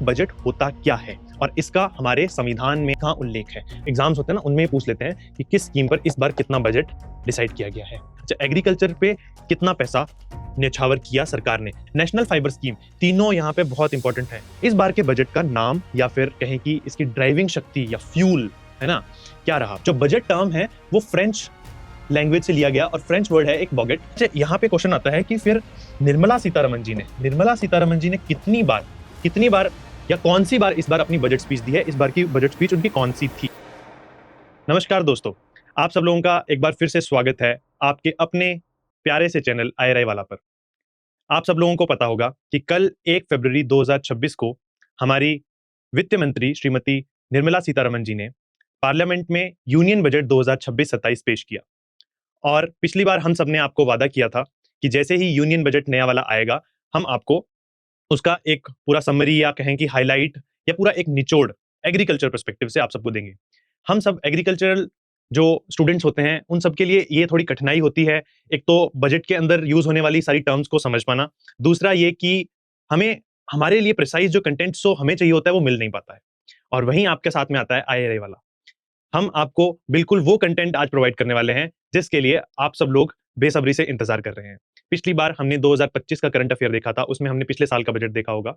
Budget होता क्या है और इसका हमारे संविधान में कहाँ उल्लेख है। एग्जाम्स होते हैं ना, उनमें पूछ लेते हैं कि किस स्कीम पर इस बार कितना बजट डिसाइड किया गया है। अच्छा, एग्रीकल्चर पे कितना पैसा न्यौछावर किया सरकार ने, नेशनल फाइबर स्कीम, तीनों यहाँ पे बहुत इंपॉर्टेंट है। इस बार के बजट का नाम या फिर कहें कि इसकी ड्राइविंग शक्ति या फ्यूल है ना, क्या रहा। जो बजट टर्म है वो फ्रेंच लैंग्वेज से लिया गया और फ्रेंच वर्ड है एक बॉगेट। अच्छा, यहाँ पे क्वेश्चन आता है कि फिर निर्मला सीतारमण जी ने कितनी बार या कौन सी बार इस बार अपनी बजट स्पीच दी है, इस बार की बजट स्पीच उनकी कौन सी थी। नमस्कार दोस्तों, आप सब लोगों का एक बार फिर से स्वागत है आपके अपने प्यारे से चैनल IRI वाला पर। आप सब लोगों को पता होगा कि कल 1 फरवरी 2026 को हमारी वित्त मंत्री श्रीमती निर्मला सीतारमण जी ने पार्लियामेंट में यूनियन बजट 2026-27 पेश किया। और पिछली बार हम सबने आपको वादा किया था कि जैसे ही यूनियन बजट नया वाला आएगा, हम आपको उसका एक पूरा समरी या कहें कि हाईलाइट या पूरा एक निचोड़ एग्रीकल्चर पर्सपेक्टिव से आप सबको देंगे। हम सब एग्रीकल्चरल जो स्टूडेंट्स होते हैं उन सब के लिए ये थोड़ी कठिनाई होती है। एक तो बजट के अंदर यूज होने वाली सारी टर्म्स को समझ पाना, दूसरा ये कि हमें हमारे लिए प्रिसाइज जो कंटेंट्स जो हमें चाहिए होता है वो मिल नहीं पाता है। और वहीं आपके साथ में आता है IRI वाला। हम आपको बिल्कुल वो कंटेंट आज प्रोवाइड करने वाले हैं जिसके लिए आप सब लोग बेसब्री से इंतजार कर रहे हैं। पिछली बार हमने 2025 का करंट अफेयर देखा था, उसमें हमने पिछले साल का बजट देखा होगा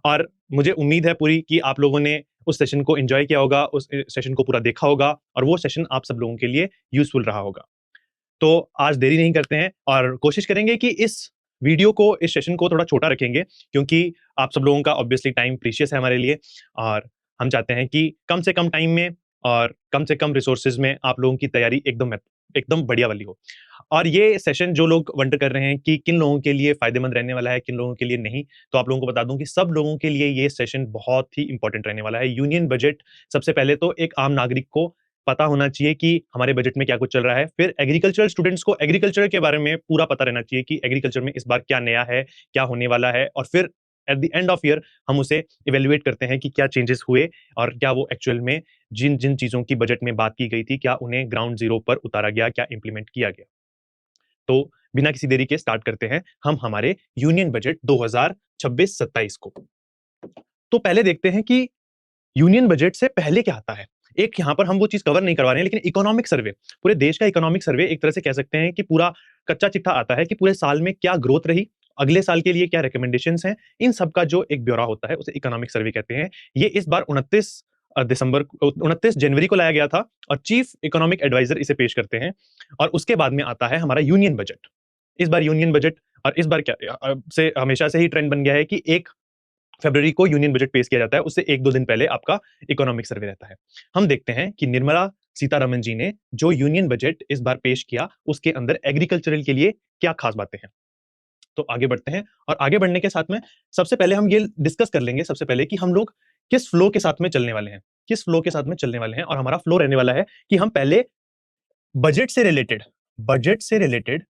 और मुझे उम्मीद है पूरी कि आप लोगों ने उस सेशन को एंजॉय किया होगा, उस सेशन को पूरा देखा होगा और वो सेशन आप सब लोगों के लिए यूजफुल रहा होगा। तो आज देरी नहीं करते हैं और कोशिश करेंगे कि इस सेशन को थोड़ा छोटा रखेंगे, क्योंकि आप सब लोगों का ऑब्वियसली टाइम प्रीशियस है हमारे लिए और हम चाहते हैं कि कम से कम टाइम में और कम से कम रिसोर्सेज में आप लोगों की तैयारी एकदम बढ़िया वाली हो। और ये सेशन जो लोग वंडर कर रहे हैं कि किन लोगों के लिए फायदेमंद रहने वाला है, किन लोगों के लिए नहीं, तो आप लोगों को बता दूं कि सब लोगों के लिए ये सेशन बहुत ही इंपॉर्टेंट रहने वाला है। यूनियन बजट सबसे पहले तो एक आम नागरिक को पता होना चाहिए कि हमारे बजट में क्या कुछ चल रहा है। फिर एग्रीकल्चरल स्टूडेंट्स को एग्रीकल्चर के बारे में पूरा पता रहना चाहिए कि एग्रीकल्चर में इस बार क्या नया है, क्या होने वाला है। और फिर at the end of year हम उसे इवेल्युएट करते हैं कि क्या चेंजेस हुए और क्या वो एक्चुअल में जिन जिन चीजों की बजट में बात की गई थी, क्या उन्हें ग्राउंड जीरो पर उतारा गया, क्या इंप्लीमेंट किया गया। तो बिना किसी देरी के स्टार्ट करते हैं हम हमारे यूनियन बजट 2026-27 को। तो पहले देखते हैं कि यूनियन बजट से पहले क्या आता है। एक यहाँ पर हम वो चीज कवर नहीं करवा रहे हैं, लेकिन इकोनॉमिक सर्वे, पूरे देश का इकोनॉमिक सर्वे एक तरह से कह सकते हैं कि पूरा कच्चा चिट्ठा आता है कि पूरे साल में क्या ग्रोथ रही, अगले साल के लिए क्या रिकमेंडेशंस हैं, इन सब का जो एक ब्यौरा होता है उसे इकोनॉमिक सर्वे कहते हैं। ये इस बार 29 जनवरी को लाया गया था और चीफ इकोनॉमिक एडवाइजर इसे पेश करते हैं। और उसके बाद में आता है हमारा यूनियन बजट। इस बार यूनियन बजट, और इस बार क्या से हमेशा से ही ट्रेंड बन गया है कि 1 फरवरी को यूनियन बजट पेश किया जाता है, उससे 1-2 दिन पहले आपका इकोनॉमिक सर्वे रहता है। हम देखते हैं कि निर्मला सीतारमण जी ने जो यूनियन बजट इस बार पेश किया उसके अंदर एग्रीकल्चरल के लिए क्या खास बातें हैं। तो आगे बढ़ते हैं और आगे बढ़ने के साथ में सबसे पहले हम ये डिस्कस कर लेंगे सबसे पहले कि हम लोग किस फ्लो के साथ में चलने वाले हैं, और हमारा फ्लो रहने वाला है कि हम पहले बजट से रिलेटेड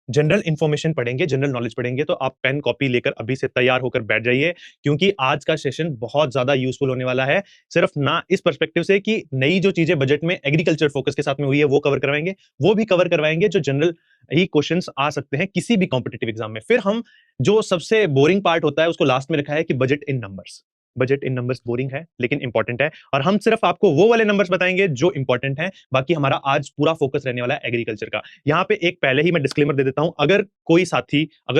जनरल इंफॉर्मेशन पढ़ेंगे, जनरल नॉलेज पढ़ेंगे। तो आप पेन कॉपी लेकर अभी से तैयार होकर बैठ जाइए, क्योंकि आज का सेशन बहुत ज्यादा यूजफुल होने वाला है। सिर्फ ना इस पर्सपेक्टिव से कि नई जो चीजें बजट में एग्रीकल्चर फोकस के साथ में हुई है वो कवर करवाएंगे, वो भी कवर करवाएंगे जो जनरल ही क्वेश्चंस आ सकते हैं किसी भी कॉम्पिटिटिव एग्जाम में। फिर हम जो सबसे बोरिंग पार्ट होता है उसको लास्ट में रखा है कि बजट इन नंबर्स बोरिंग है लेकिन इंपॉर्टेंट है, और हम सिर्फ आपको वो वाले नंबर्स बताएंगे जो इंपॉर्टेंट हैं। बाकी हमारा आज पूरा फोकस रहने वाला है एग्रीकल्चर का। यहाँ पे एक पहले ही मैं डिस्क्लेमर दे देता हूं, अगर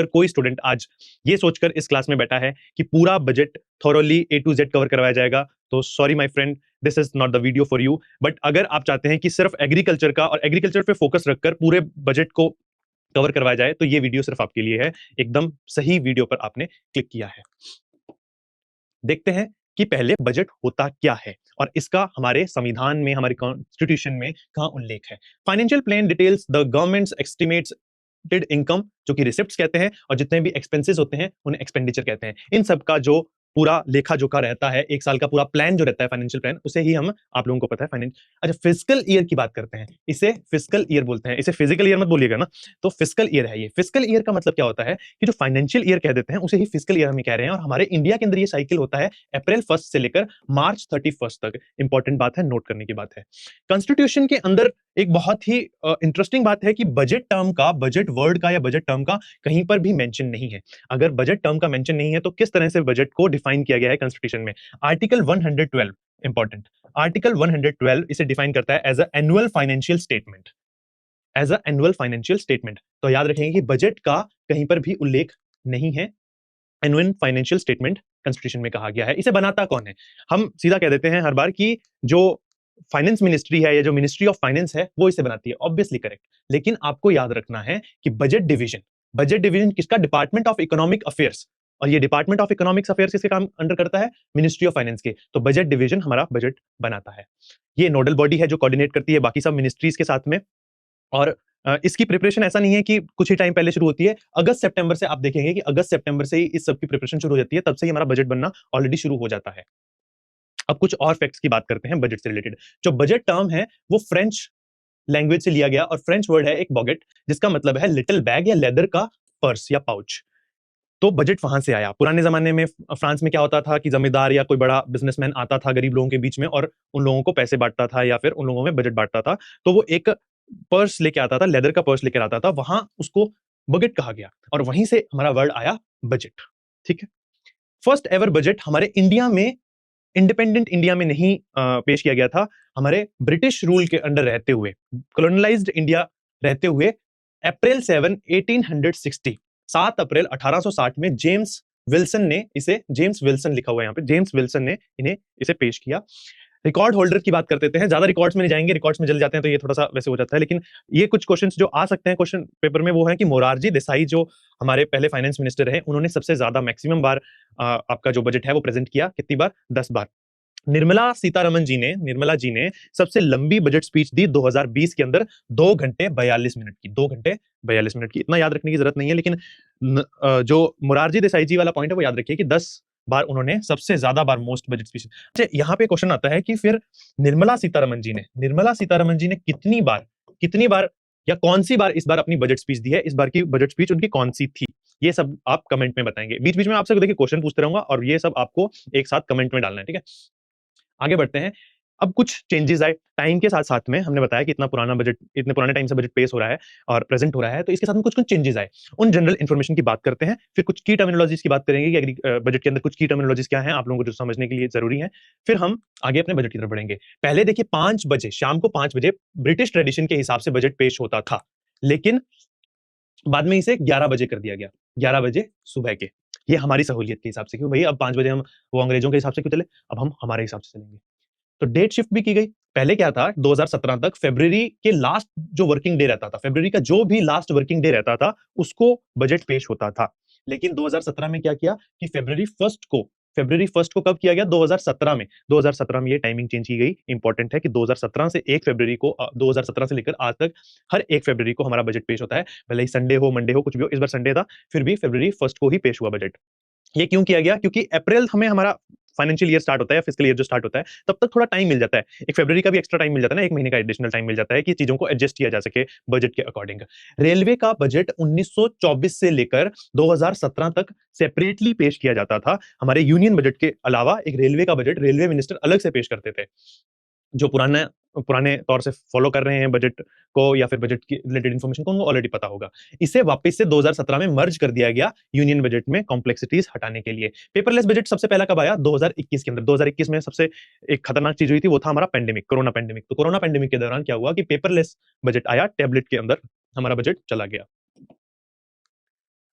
कोई स्टूडेंट आज ये सोचकर इस क्लास में बैठा है कि पूरा budget thoroughly A to Z cover करवाया जाएगा, तो sorry my friend, this is not the video for you. But अगर आप चाहते हैं कि सिर्फ एग्रीकल्चर का और एग्रीकल्चर पे फोकस रखकर पूरे बजट को कवर करवाया जाए, तो ये वीडियो सिर्फ आपके लिए है। एकदम सही वीडियो पर आपने क्लिक किया है। देखते हैं कि पहले बजट होता क्या है और इसका हमारे संविधान में, हमारे कॉन्स्टिट्यूशन में कहां उल्लेख है। Financial plan details the governments estimates income, जो कि रिसिप्ट्स कहते हैं, और जितने भी एक्सपेंसेस होते हैं उन्हें एक्सपेंडिचर कहते हैं। इन सब का जो पूरा लेखा जोखा रहता है, एक साल का पूरा प्लान जो रहता है, फाइनेंशियल प्लान, उसे ही हम, आप लोगों को पता है, फाइनेंस। अच्छा, फिस्कल ईयर की बात करते हैं, इसे फिस्कल ईयर बोलते हैं, इसे फिजिकल ईयर मत बोलिएगा ना। तो फिस्कल ईयर है ये। फिस्कल ईयर का मतलब क्या होता है कि जो फाइनेंशियल ईयर कह देते हैं उसे ही फिस्कल ईयर हम कह रहे हैं। और हमारे इंडिया के अंदर ये साइकिल होता है अप्रैल 1 से लेकर मार्च 31 तक। इंपॉर्टेंट बात है, नोट करने की बात है। कॉन्स्टिट्यूशन के अंदर एक बहुत ही इंटरेस्टिंग बात है कि बजट टर्म का, बजट वर्ड का या बजट टर्म का कहीं पर भी मेंशन नहीं है। अगर बजट टर्म का मेंशन नहीं है तो किस तरह से बजट को डिफाइन किया गया है कॉन्स्टिट्यूशन में? आर्टिकल 112 इंपॉर्टेंट, आर्टिकल 112 इसे डिफाइन करता है as a annual financial statement, as a annual financial statement. तो याद रखेंगे कि बजट का कहीं पर भी उल्लेख नहीं है। एनुअल फाइनेंशियल स्टेटमेंट कॉन्स्टिट्यूशन में कहा गया है। इसे बनाता कौन है? हम सीधा कह देते हैं हर बार कि जो फाइनेंस मिनिस्ट्री है या जो मिनिस्ट्री ऑफ फाइनेंस है वो इसे बनाती है, ऑब्वियसली करेक्ट। लेकिन आपको याद रखना है कि बजट डिवीजन किसका? Department of economic affairs. और ये डिपार्टमेंट ऑफ इकोनॉमिक अफेयर्स किसके काम अंडर करता है? मिनिस्ट्री ऑफ फाइनेंस के। तो बजट डिवीजन हमारा बजट बनाता है। ये नोडल बॉडी है जो कोऑर्डिनेट करती है बाकी सब मिनिस्ट्रीज के साथ में। और इसकी प्रिपरेशन ऐसा नहीं है कि कुछ ही टाइम पहले शुरू होती है। अगस्त सितंबर से आप देखेंगे कि अगस्त सितंबर से ही इस सब की प्रिपरेशन शुरू हो जाती है, तब से ही हमारा बजट बनना ऑलरेडी शुरू हो जाता है। अब कुछ और फैक्ट्स की बात करते हैं बजट से रिलेटेड। जो बजट टर्म है वो फ्रेंच लैंग्वेज से लिया गया और फ्रेंच वर्ड है एक बॉगेट, जिसका मतलब है लिटिल बैग या लेदर का पर्स या पाउच। तो बजट वहां से आया। पुराने जमाने में फ्रांस में क्या होता था कि जमींदार या कोई बड़ा बिजनेसमैन आता था गरीब लोगों के बीच में और उन लोगों को पैसे बांटता था या फिर उन लोगों में बजट बांटता था। तो वो एक पर्स लेके आता था, लेदर का पर्स लेकर आता था, वहां उसको बजट कहा गया और वहीं से हमारा वर्ड आया बजट। ठीक है। फर्स्ट एवर बजट हमारे इंडिया में, इंडिपेंडेंट इंडिया में नहीं पेश किया गया था, हमारे ब्रिटिश रूल के अंडर रहते हुए, कॉलोनाइज्ड इंडिया रहते हुए, अप्रैल 7 1860, 7 अप्रैल 1860 में जेम्स विल्सन ने इसे, जेम्स विल्सन लिखा हुआ है यहाँ पे, जेम्स विल्सन ने इन्हें इसे पेश किया। रिकॉर्ड होल्डर की बात करते हैं, ज्यादा रिकॉर्ड्स में नहीं जाएंगे, रिकॉर्ड्स में चले जाते हैं तो ये थोड़ा सा वैसे हो जाता है, लेकिन ये कुछ क्वेश्चंस जो आ सकते हैं क्वेश्चन पेपर में वो है कि मोरारजी देसाई जो हमारे पहले फाइनेंस मिनिस्टर रहे, उन्होंने सबसे ज्यादा मैक्सिमम बार आपका जो बजट है वो प्रेजेंट किया। कितनी बार? 10 बार। निर्मला जी ने सबसे लंबी बजट स्पीच दी 2020 के अंदर, 2 घंटे 42 मिनट की, 2 घंटे 42 मिनट की। इतना याद रखने की जरूरत नहीं है, लेकिन जो मोरारजी देसाई जी वाला पॉइंट है वो याद रखिए कि 10 बार उन्होंने सबसे ज्यादा बार मोस्ट बजट स्पीच। अच्छा, यहाँ पे क्वेश्चन आता है कि फिर निर्मला सीतारमन जी ने कितनी बार या कौन सी बार इस बार अपनी बजट स्पीच दी है? इस बार की बजट स्पीच उनकी कौन सी थी? ये सब आप कमेंट में बताएंगे। बीच बीच में आपसे देखिए क्वेश्चन पूछते रहूंगा और ये सब आपको एक साथ कमेंट में डालना है, ठीक है। आगे बढ़ते हैं। अब कुछ चेंजेस आए टाइम के साथ साथ में। हमने बताया कि इतना पुराना बजट, इतने पुराने टाइम से बजट पेश हो रहा है और प्रेजेंट हो रहा है, तो इसके साथ में कुछ कुछ चेंजेस आए। उन जनरल इन्फॉर्मेशन की बात करते हैं, फिर कुछ की टर्मिनोलॉजीज की बात करेंगे कि बजट के अंदर कुछ की टर्मिनोलॉजीज क्या है आप लोगों को जो समझने के लिए जरूरी है। फिर हम आगे अपने बजट की तरफ बढ़ेंगे। पहले देखिए 5 बजे, शाम को 5 बजे ब्रिटिश ट्रेडिशन के हिसाब से बजट पेश होता था, लेकिन बाद में इसे 11 बजे कर दिया गया, 11 बजे सुबह के। ये हमारी सहूलियत के हिसाब से, क्यों भाई अब 5 बजे हम वो अंग्रेजों के हिसाब से क्यों चले, अब हम हमारे हिसाब से चलेंगे। तो डेट शिफ्ट भी की गई। पहले क्या था 2017 तक फरवरी के लास्ट जो वर्किंग डे रहता था, फरवरी का जो भी लास्ट वर्किंग डे रहता था उसको बजट पेश होता था। लेकिन 2017 में क्या किया कि फरवरी 1 को कब किया गया? 2017 में। 2017 में ये टाइमिंग चेंज की गई। इंपॉर्टेंट है कि 2017 से 1 फरवरी को 2017 से लेकर आज तक हर 1 फरवरी को हमारा बजट पेश होता है, भले ही संडे हो, मंडे हो, कुछ भी हो। इस बार संडे था, फिर भी फरवरी 1 को ही पेश हुआ बजट। ये क्यों किया गया? क्योंकि अप्रैल हमें हमारा फाइनेंशियल ईयर स्टार्ट होता है, फिस्कल ईयर जो स्टार्ट होता है, तब तक थोड़ा टाइम मिल जाता है। 1 फरवरी का भी एक्स्ट्रा टाइम मिल जाता है ना, 1 महीने का एडिशनल टाइम मिल जाता है कि चीजों को एडजस्ट किया जा सके बजट के अकॉर्डिंग। रेलवे का बजट 1924 से लेकर 2017 तक सेपरेटली पेश किया जाता था। हमारे यूनियन बजट के अलावा एक रेलवे का बजट रेलवे मिनिस्टर अलग से पेश करते थे। जो पुराने तौर से फॉलो कर रहे हैं बजट को या फिर बजट की रिलेटेड इन्फॉर्मेशन को, उनको ऑलरेडी पता होगा। इसे वापस से 2017 में मर्ज कर दिया गया यूनियन बजट में, कॉम्प्लेक्सिटीज हटाने के लिए। पेपरलेस बजट सबसे पहला कब आया? 2021 के अंदर। 2021 में सबसे एक खतरनाक चीज हुई थी, वो था हमारा पेंडेमिक, कोरोना पेंडेमिक। तो कोरोना पेंडेमिक के दौरान क्या हुआ कि पेपरलेस बजट आया, टैबलेट के अंदर हमारा बजट चला गया।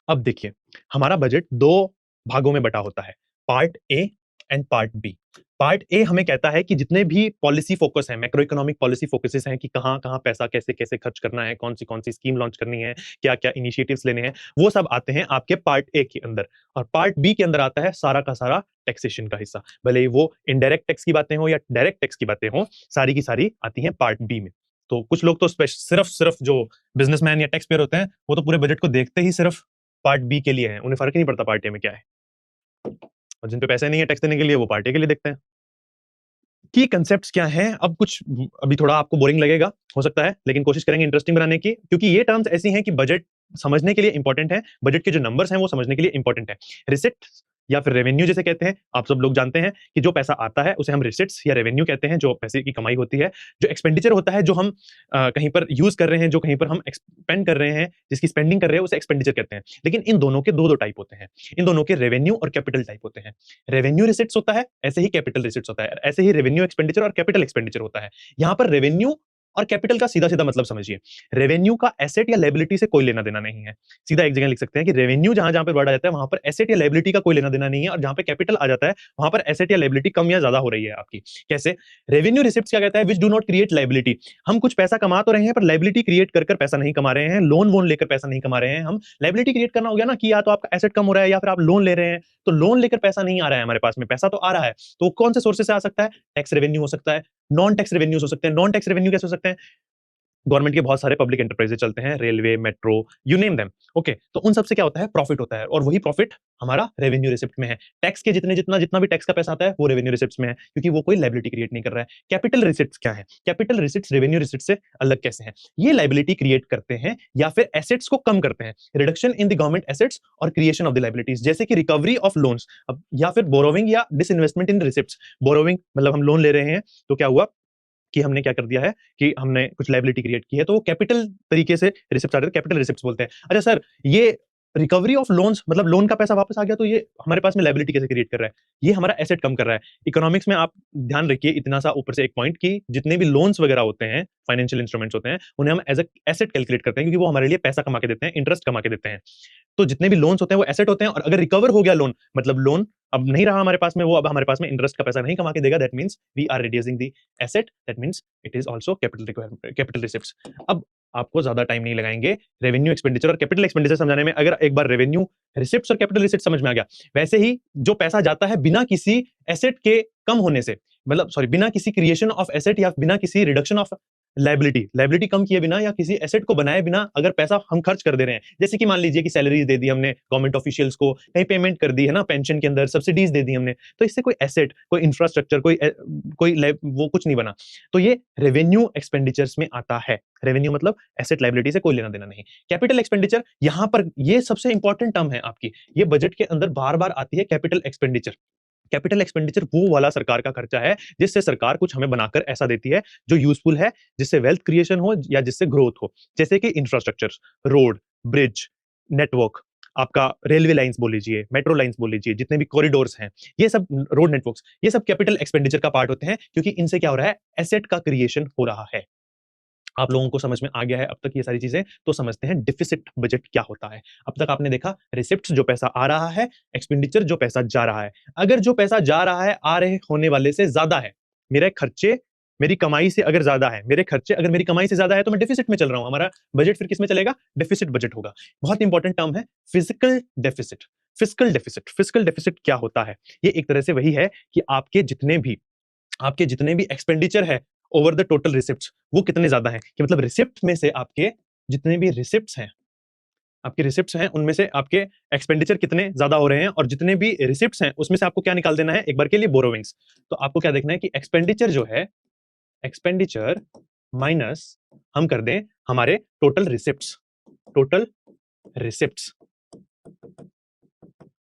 अब देखिए हमारा बजट 2 भागों में बटा होता है, part A and part B. Part A हमें कहता है कि जितने भी पॉलिसी फोकस है, मैक्रो इकोनॉमिक पॉलिसी फोकसेस हैं कि कहां कहां पैसा कैसे कैसे खर्च करना है, कौन सी स्कीम लॉन्च करनी है, क्या क्या इनिशिएटिव्स लेने हैं, वो सब आते हैं आपके पार्ट ए के अंदर। और पार्ट बी के अंदर आता है सारा का सारा टैक्सेशन का हिस्सा, भले ही वो इनडायरेक्ट टैक्स की बातें हो या डायरेक्ट टैक्स की बातें हो, सारी की सारी आती हैं पार्ट बी में। तो कुछ लोग तो सिर्फ जो बिजनेसमैन या टैक्स पेयर होते हैं वो तो पूरे बजट को देखते ही सिर्फ पार्ट बी के लिए हैं, उन्हें फर्क ही नहीं पड़ता पार्ट ए में क्या है। और जिन पे पैसे नहीं है टैक्स देने के लिए वो पार्ट ए के लिए देखते हैं। की कंसेप्ट्स क्या हैं? अब कुछ अभी थोड़ा आपको बोरिंग लगेगा हो सकता है, लेकिन कोशिश करेंगे इंटरेस्टिंग बनाने की, क्योंकि ये टर्म्स ऐसी हैं कि बजट समझने के लिए इंपॉर्टेंट है, बजट के जो नंबर्स हैं वो समझने के लिए इंपॉर्टेंट है। रिसिप्ट या फिर रेवेन्यू जैसे कहते हैं। आप सब लोग जानते हैं कि जो पैसा आता है उसे हम रिसिट्स या रेवेन्यू कहते हैं, जो पैसे की कमाई होती है। जो एक्सपेंडिचर होता है, जो हम कहीं पर यूज कर रहे हैं, जो कहीं पर हम एक्सपेंड कर रहे हैं, जिसकी स्पेंडिंग कर रहे हैं, उसे एक्सपेंडिचर कहते हैं। लेकिन इन दोनों के दो दो टाइप होते हैं। इन दोनों के रेवेन्यू और कैपिटल टाइप होते हैं। रेवेन्यू रिसिट्स होता है, ऐसे ही कैपिटल रिसिट्स होता है, ऐसे ही रेवेन्यू एक्सपेंडिचर और कैपिटल एक्सपेंडिचर होता है। यहां पर रेवेन्यू और कैपिटल का सीधा सीधा मतलब समझिए। रेवेन्यू का एसेट या लायबिलिटी से कोई लेना देना नहीं है। सीधा एक जगह लिख सकते हैं कि रेवेन्यू जहां जहां पे बढ़ा जाता है वहां पर एसेट या लायबिलिटी का कोई लेना देना नहीं है, और जहां पे कैपिटल आ जाता है वहां पर एसेट या लायबिलिटी कम या ज्यादा हो रही है आपकी। कैसे? रेवेन्यू रिसिप्ट्स क्या कहता है? Which do not create liability. हम कुछ पैसा कमा तो रहे हैं पर लायबिलिटी क्रिएट कर पैसा नहीं कमा रहे हैं, लोन वोन लेकर पैसा नहीं कमा रहे हैं। हम लायबिलिटी क्रिएट करना हो गया ना कि या तो आपका एसेट कम हो रहा है या फिर आप लोन ले रहे हैं, तो लोन लेकर पैसा नहीं आ रहा है हमारे पास में, पैसा तो आ रहा है, तो कौन से सोर्सेस से आ सकता है? टैक्स रेवेन्यू हो सकता है, नॉन टैक्स रेवेन्यूज हो सकते हैं। नॉन टैक्स रेवेन्यू कैसे हो सकते हैं? गवर्नमेंट के बहुत सारे पब्लिक एंटरप्राइजेस चलते हैं, railway, metro, you name them. Okay, तो उन सबसे क्या होता है? प्रॉफिट होता है, और वही प्रॉफिट हमारा रेवेन्यू रिसिप्ट में है। टैक्स के जितना भी टैक्स का पैसा आता है वो रेवेन्यू रिसिप्ट्स में है, क्योंकि वो कोई लायबिलिटी क्रिएट नहीं कर रहा है। कैपिटल रिसिप्ट्स क्या है? कैपिटल रिसिप्ट्स रेवेन्यू रिसिप्ट से अलग कैसे हैं? ये लायबिलिटी क्रिएट करते हैं या फिर एसेट्स को कम करते हैं, reduction in the government assets और क्रिएशन ऑफ द लायबिलिटीज, जैसे कि रिकवरी ऑफ लोन्स, या फिर बोरोविंग या डिसइन्वेस्टमेंट इन रिसिप्ट्स। बोरोविंग मतलब हम लोन ले रहे हैं, तो क्या हुआ कि हमने क्या कर दिया है कि हमने कुछ लायबिलिटी क्रिएट की है, तो वो कैपिटल तरीके से रिसिप्ट आ रहे हैं, कैपिटल रिसिप्ट्स बोलते हैं। अच्छा सर, ये रिकवरी ऑफ लोन्स मतलब लोन का पैसा वापस आ गया, तो ये हमारे पास में लायबिलिटी कैसे क्रिएट कर रहा है? ये हमारा एसेट कम कर रहा है। इकोनॉमिक्स में आप ध्यान रखिए इतना सा ऊपर से एक पॉइंट, कि जितने भी लोन्स वगैरह होते हैं, फाइनेंशियल इंस्ट्रूमेंट्स होते हैं, उन्हें हम एज एसेट कैलकुलेट करते हैं, क्योंकि वो हमारे लिए पैसा कमा के देते हैं, इंटरेस्ट कमा के देते हैं। तो जितने भी लोन्स होते हैं वो एसेट होते हैं, और अगर रिकवर हो गया लोन, मतलब लोन अब नहीं रहा हमारे पास में, वो अब हमारे पास में इंटरेस्ट का पैसा नहीं कमा के देगा, that means we are reducing the asset, that means it is also capital requirement, capital receipts. अब आपको ज्यादा टाइम नहीं लगाएंगे रेवेन्यू एक्सपेंडिचर और कैपिटल एक्सपेंडिचर समझाने में। अगर एक बार रेवेन्यू रिसिप्ट्स और कैपिटल रिसिप्ट समझ में आ गया, वैसे ही जो पैसा जाता है बिना किसी एसेट के कम होने से, मतलब सॉरी, बिना किसी क्रिएशन ऑफ एसेट या बिना किसी रिडक्शन ऑफ लायबिलिटी, लायबिलिटी कम किए बिना या किसी एसेट को बनाए बिना अगर पैसा हम खर्च कर दे रहे हैं, जैसे कि मान लीजिए कि सैलरीज दे दी हमने गवर्नमेंट ऑफिशियल्स को, कहीं पेमेंट कर दी है ना, पेंशन के अंदर सब्सिडीज दे दी हमने, तो इससे कोई एसेट, कोई इंफ्रास्ट्रक्चर, वो कुछ नहीं बना, तो ये रेवेन्यू एक्सपेंडिचर्स में आता है। रेवेन्यू मतलब एसेट लायबिलिटी से कोई लेना देना नहीं। कैपिटल एक्सपेंडिचर, यहां पर ये सबसे इंपॉर्टेंट टर्म है आपकी, ये बजट के अंदर बार बार आती है, कैपिटल एक्सपेंडिचर। कैपिटल एक्सपेंडिचर वो वाला सरकार का खर्चा है जिससे सरकार कुछ हमें बनाकर ऐसा देती है जो यूजफुल है, जिससे वेल्थ क्रिएशन हो या जिससे ग्रोथ हो, जैसे कि इंफ्रास्ट्रक्चर, रोड, ब्रिज, नेटवर्क, आपका रेलवे लाइंस बोल लीजिए, मेट्रो लाइंस बोल लीजिए, जितने भी कॉरिडोर्स हैं, ये सब रोड नेटवर्क्स, ये सब कैपिटल एक्सपेंडिचर का पार्ट होते हैं, क्योंकि इनसे क्या हो रहा है? एसेट का क्रिएशन हो रहा है। आप लोगों को समझ में आ गया है अब तक ये सारी चीजें, तो समझते हैं डिफिसिट बजट क्या होता है। अब तक आपने देखा रिसिप्ट्स जो पैसा आ रहा है, एक्सपेंडिचर जो पैसा जा रहा है। अगर जो पैसा जा रहा है आ रहे होने वाले से ज्यादा है, मेरे खर्चे मेरी कमाई से अगर ज्यादा है, मेरे खर्चे अगर मेरी कमाई से ज्यादा है, तो मैं डिफिसिट में चल रहा हूं। हमारा बजट फिर किस में चलेगा? डिफिसिट बजट होगा। बहुत इंपॉर्टेंट टर्म है physical deficit. Physical deficit, physical deficit क्या होता है? ये एक तरह से वही है कि आपके जितने भी एक्सपेंडिचर है ओवर द टोटल रिसिप्ट्स, वो कितने ज्यादा हैं, कि मतलब रिसिप्ट में से आपके जितने भी रिसिप्ट्स हैं, आपके रिसिप्ट्स हैं उनमें से आपके एक्सपेंडिचर कितने ज्यादा हो रहे हैं, और जितने भी रिसिप्ट्स हैं उसमें से आपको क्या निकाल देना है एक बार के लिए? बोरोविंग्स। तो आपको क्या देखना है कि एक्सपेंडिचर जो है, एक्सपेंडिचर माइनस हम कर दें हमारे टोटल रिसिप्ट्स, टोटल रिसिप्ट्स,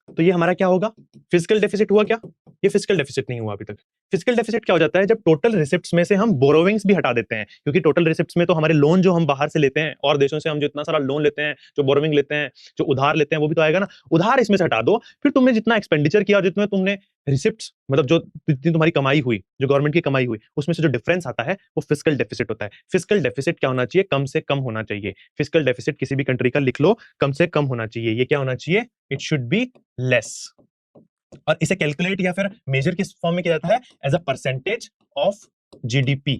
तो ये हमारा क्या होगा? फिजिकल डेफिसिट हुआ क्या? ये फिजिकल डेफिसिट नहीं हुआ अभी तक। फिजिकल डेफिसिट क्या हो जाता है? जब टोटल रिसिप्ट्स में से हम बोरोविंग्स भी हटा देते हैं, क्योंकि टोटल रिसिप्ट्स में तो हमारे लोन जो हम बाहर से लेते हैं और देशों से, हम जो इतना सारा लोन लेते हैं, जो बोरोविंग लेते हैं, जो उधार लेते हैं, वो भी तो आएगा ना। उधार इसमें से हटा दो, फिर तुमने जितना एक्सपेंडिचर किया और जितने तुमने रिसिप्ट्स, मतलब जो जितनी तुम्हारी कमाई हुई, जो गवर्नमेंट की कमाई हुई, उसमें से जो डिफरेंस आता है वो फिजिकल डेफिसिट होता है। फिजिकल डेफिसिट क्या होना चाहिए? कम से कम होना चाहिए। फिजिकल डेफिसिट किसी भी कंट्री का लिख लो, कम से कम होना चाहिए। ये क्या होना चाहिए? It should be less. और इसे कैलकुलेट या फिर मेजर किस फॉर्म में किया जाता है? As a percentage of GDP.